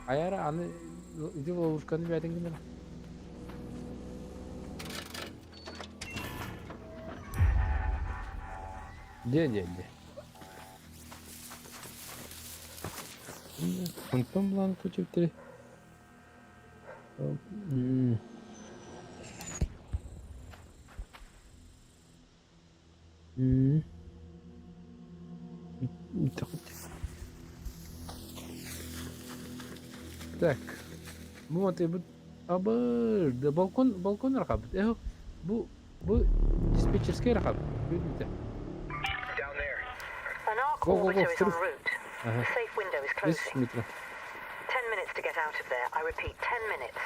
A: Ayara anı idi oluşkanı verdin gibi. De. Untung lan kucuk tadi. Так. Вот и да балкон рахаб. Bu dispatcher'ske rахаб. Bilmem.
I: Down there.
G: An arc
A: Go,
G: orbiter is en
A: through.
G: route. The safe window is
A: 5
G: closing.
A: metre.
G: 10 minutes to get out of there. I repeat, 10 minutes.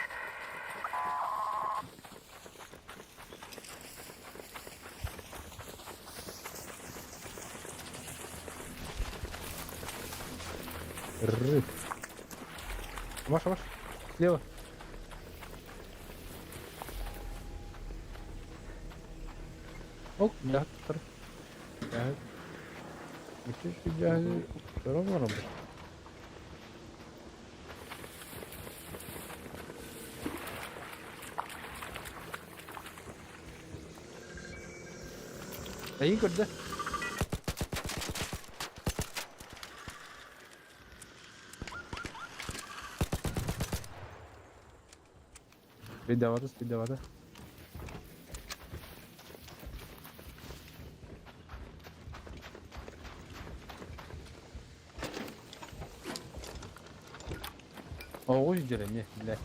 A: Маш. Слева. Оп, да, второй. Так. Я ровно работаю. Ayı gördü. Спидавада. Ого, не, блядь.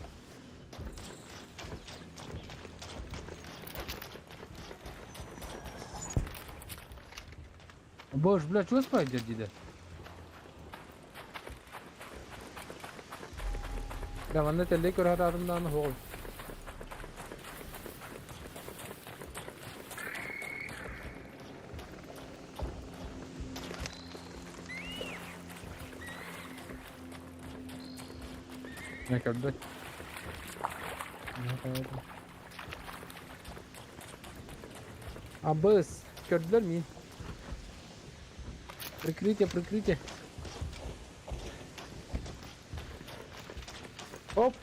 A: Боже, блядь, чего спать дядя? Да, вон это лекор хадарından hol. Ne kadar? Abbas, gördüler mi? Прикрытие. Оп.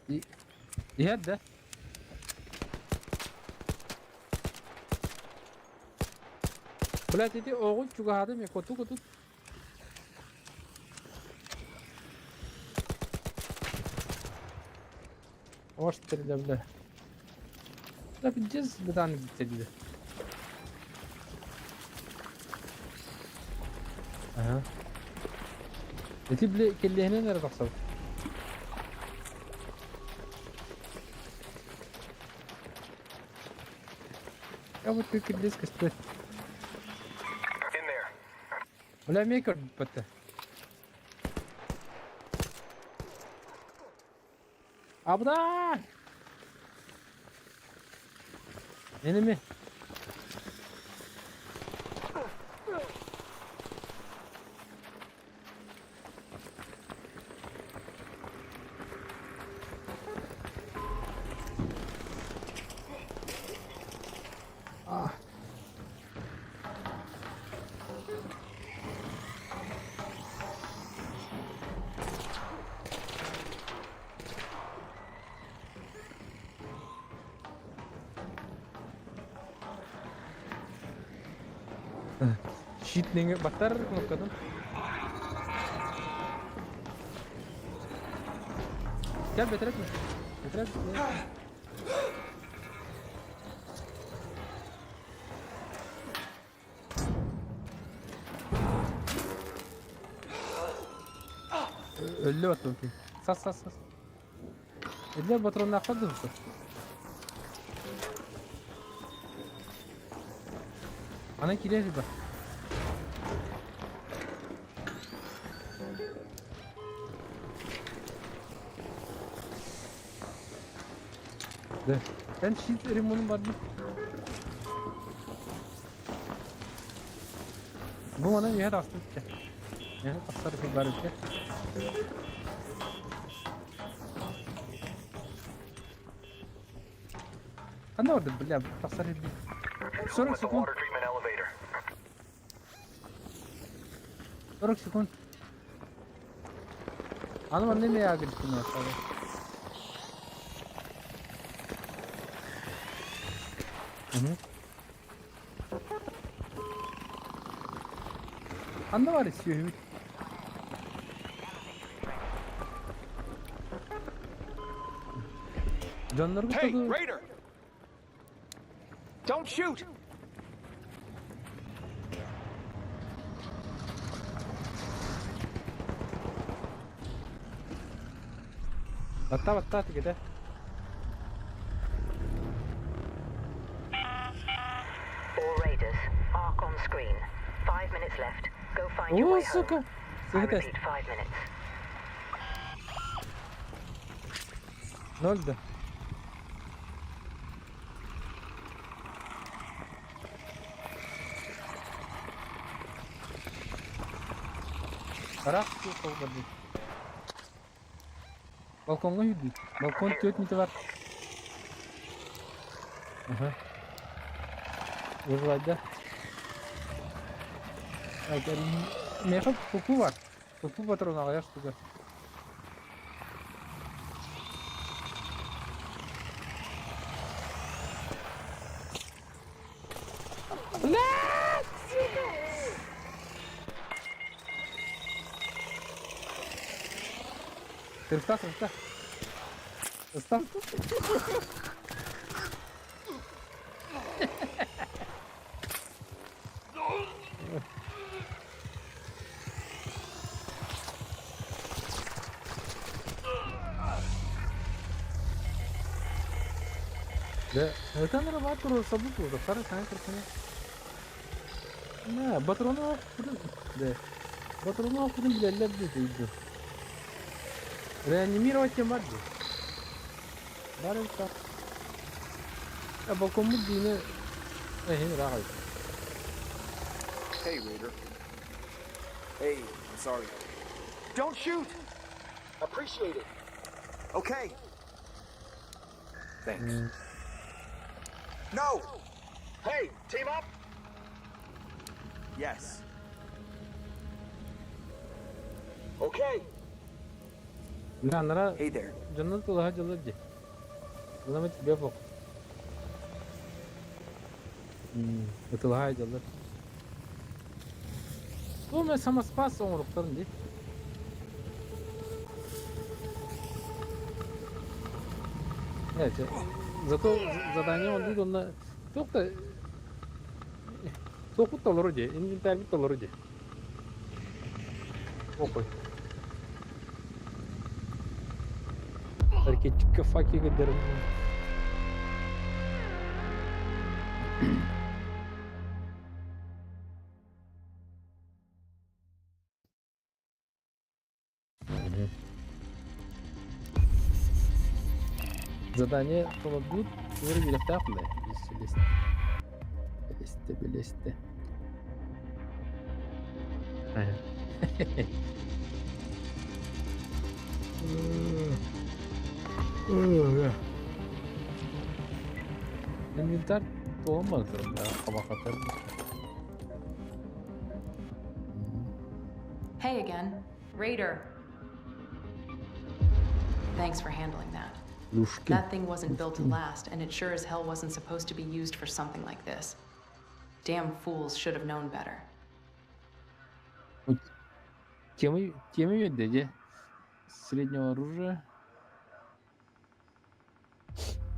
A: И это. Блядь, эти огонь чугады мне коту. Ош стрелять, бля. Да пиздец, бедан гители. Ага. Эти, бля, келлехне нерде тақсап? Я вот ты келлес кесті.
I: In there.
A: Бля, мейкер бітті. Абда! Enemy. Shit ning batar knukadan. Gel beter etme. Öldü batı okey. Sas. Eller patronunu akladın mı? Ana kiler bak. Ben shit rimonun var mı? Bu bana yer astı ki. Yani tasarruf var ki. Ana orada bile tasarruf bir. Sonra
I: At the
A: sekund.
I: water treatment elevator.
A: Sonra sekund. Ana bana ne yağı gittin aşağıya? Anda var istiyor Ümit. Canları
I: Hey,
A: kurtardı.
I: Raider! Don't shoot!
A: Batta keda.
G: All Raiders, arc on screen. 5 minutes left. Go find your
A: Oo
G: way home.
A: suka.
G: I
A: Seni test.
G: repeat, 5 minutes.
A: Ne oldu? Bırak şu kovmadı. Balkonga yürüdük. Balkon 4 metre var. Aha. Uzayda. Mekap koku var. Koku patronu ağaç tutar. Está. Это нормально, sabuk oldu. Sarı sen kırpını. Ne, patronu okudun. De. Patronu okudun bile elle değil. Реанимировать могу. Баренька. А балкон дine rahat.
I: Hey, Raider. Hey, I'm sorry. Don't shoot! Appreciate it. Okay. Thanks. No!
J: Hey, team up!
I: Yes.
J: Okay.
A: Lanlara
I: Hey there.
A: jannat tulaha jalad je. Lamet befok. Tulaha jalad. Bu me sama spas onrukların di. Evet. Зато задание он dit onunla çok da çok dolur je. Inventory dolur je. Okoy. Hareketçi fakir giderim. Задание помогут уровень автоапны. Белесте. Инвентарь толмады да кабакатар.
H: Hey again. Raider. Thanks for handling that. That thing wasn't built to last, and it sure as hell wasn't supposed to be used for something like this. Damn fools should have known better.
A: Темы ведь среднего оружия.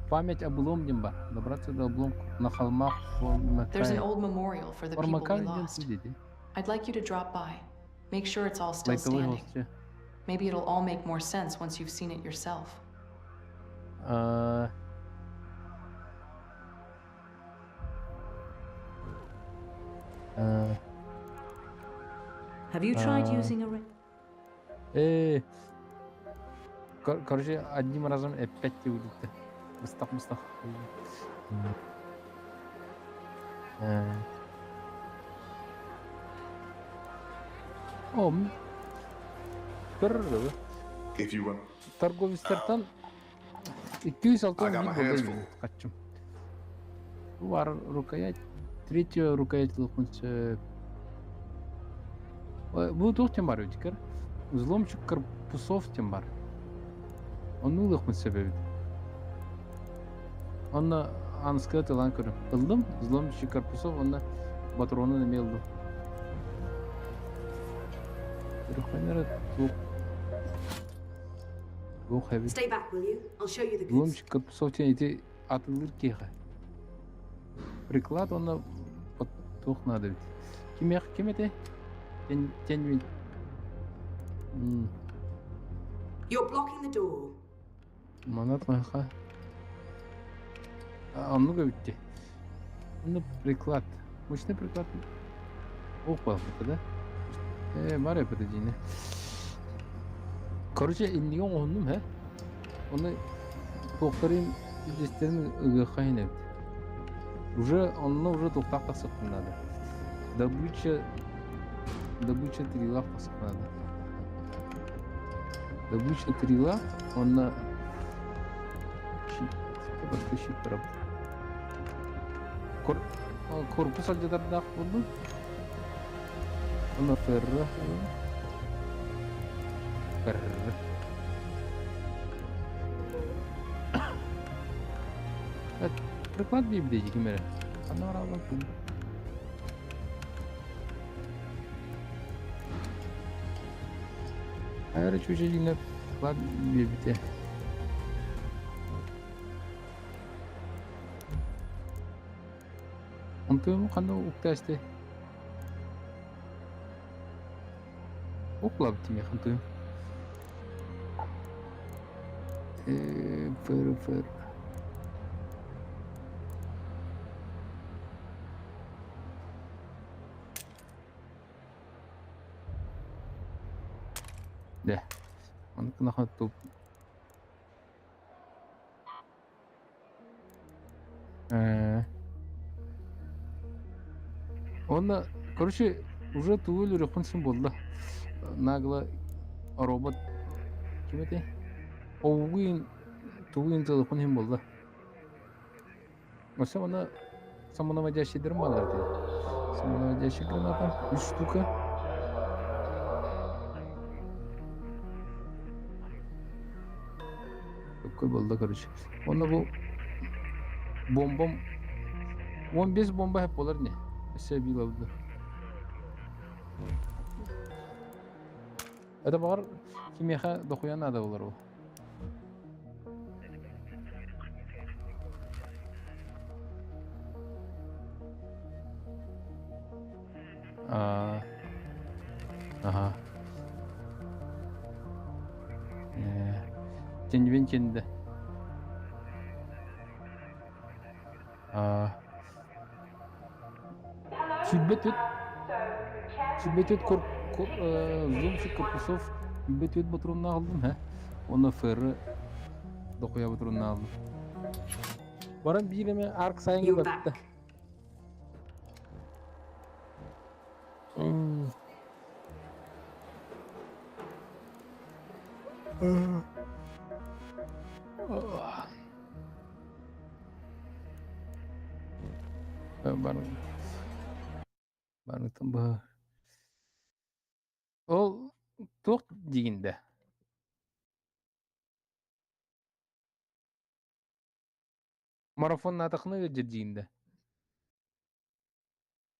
A: Память об обломнем бар. Добраться до обломка на холмах
H: There's an old memorial for the people we lost.
A: Формакар
H: I'd like you to drop by. Make sure it's all still standing. Maybe it'll all make more sense once you've seen it yourself.
F: Have you tried using a
A: короче, одним разом опять улетит. Мустах. О, первый.
B: If you run,
A: Торговецтерден 206
B: I got my hands full.
A: качым. Бар рукоять, третья рукоять лопнуться. Бу тух тем бар үтикер. Взломчик корпусов тем бар. Onu лопнуть себеби. Онна анскы тылан көрүм. Ылдым, взломчик корпусов, онна патроны немелду. Руханера тух.
C: Stay back, will you? I'll show you the goods.
A: Взломчик корпусов тен эти атылыр кеха. Приклад онна тух надо ведь. Ким это? Тень.
C: You're blocking the door.
A: Манат маха. Много ведь. Ну приклад. Мощный приклад. Опа, да? Мария, подожди, не. Короче, иннигон ондум, he? Оны тоқтарым изестерін ұғықайын әбді. Онына уже тоқтақ тасықпын надо. Добыча трила тасықпын надо. Добыча трила, онына başka şey taraf. Korpus alcadarda buldum. Ona ferra. Приклад библиотеки мере. Она работает. Hayır çocuğuyla приклад библиотеки. Онтойму қандай уктасты? Оклап тиме қантойм. Фер. Да. Он наход топ. Он, короче, уже тулы рехунсим болды. Нагло робот. Кем это? Тулын телефон хим болды. Ose ona самонаводящийдер балар дейді. Самонаводящий гранатам 3 штука. Такой болды, короче. Оны бұл бомбам 15 бомба hep болар не? Есе билавды. Это бар химияға дохуян ада болар ол. Ага. Тенвен кенді. Sübbet Zoomчик корпусов sübbet батаронuna aldım ha. Ona ferri dokuya батаронuna aldım. Baran birime ark sayın
C: You're
A: battı.
C: back.
A: Барың тымбы. Ол тоқ дегенде. Марафон атақны өдер дегенде.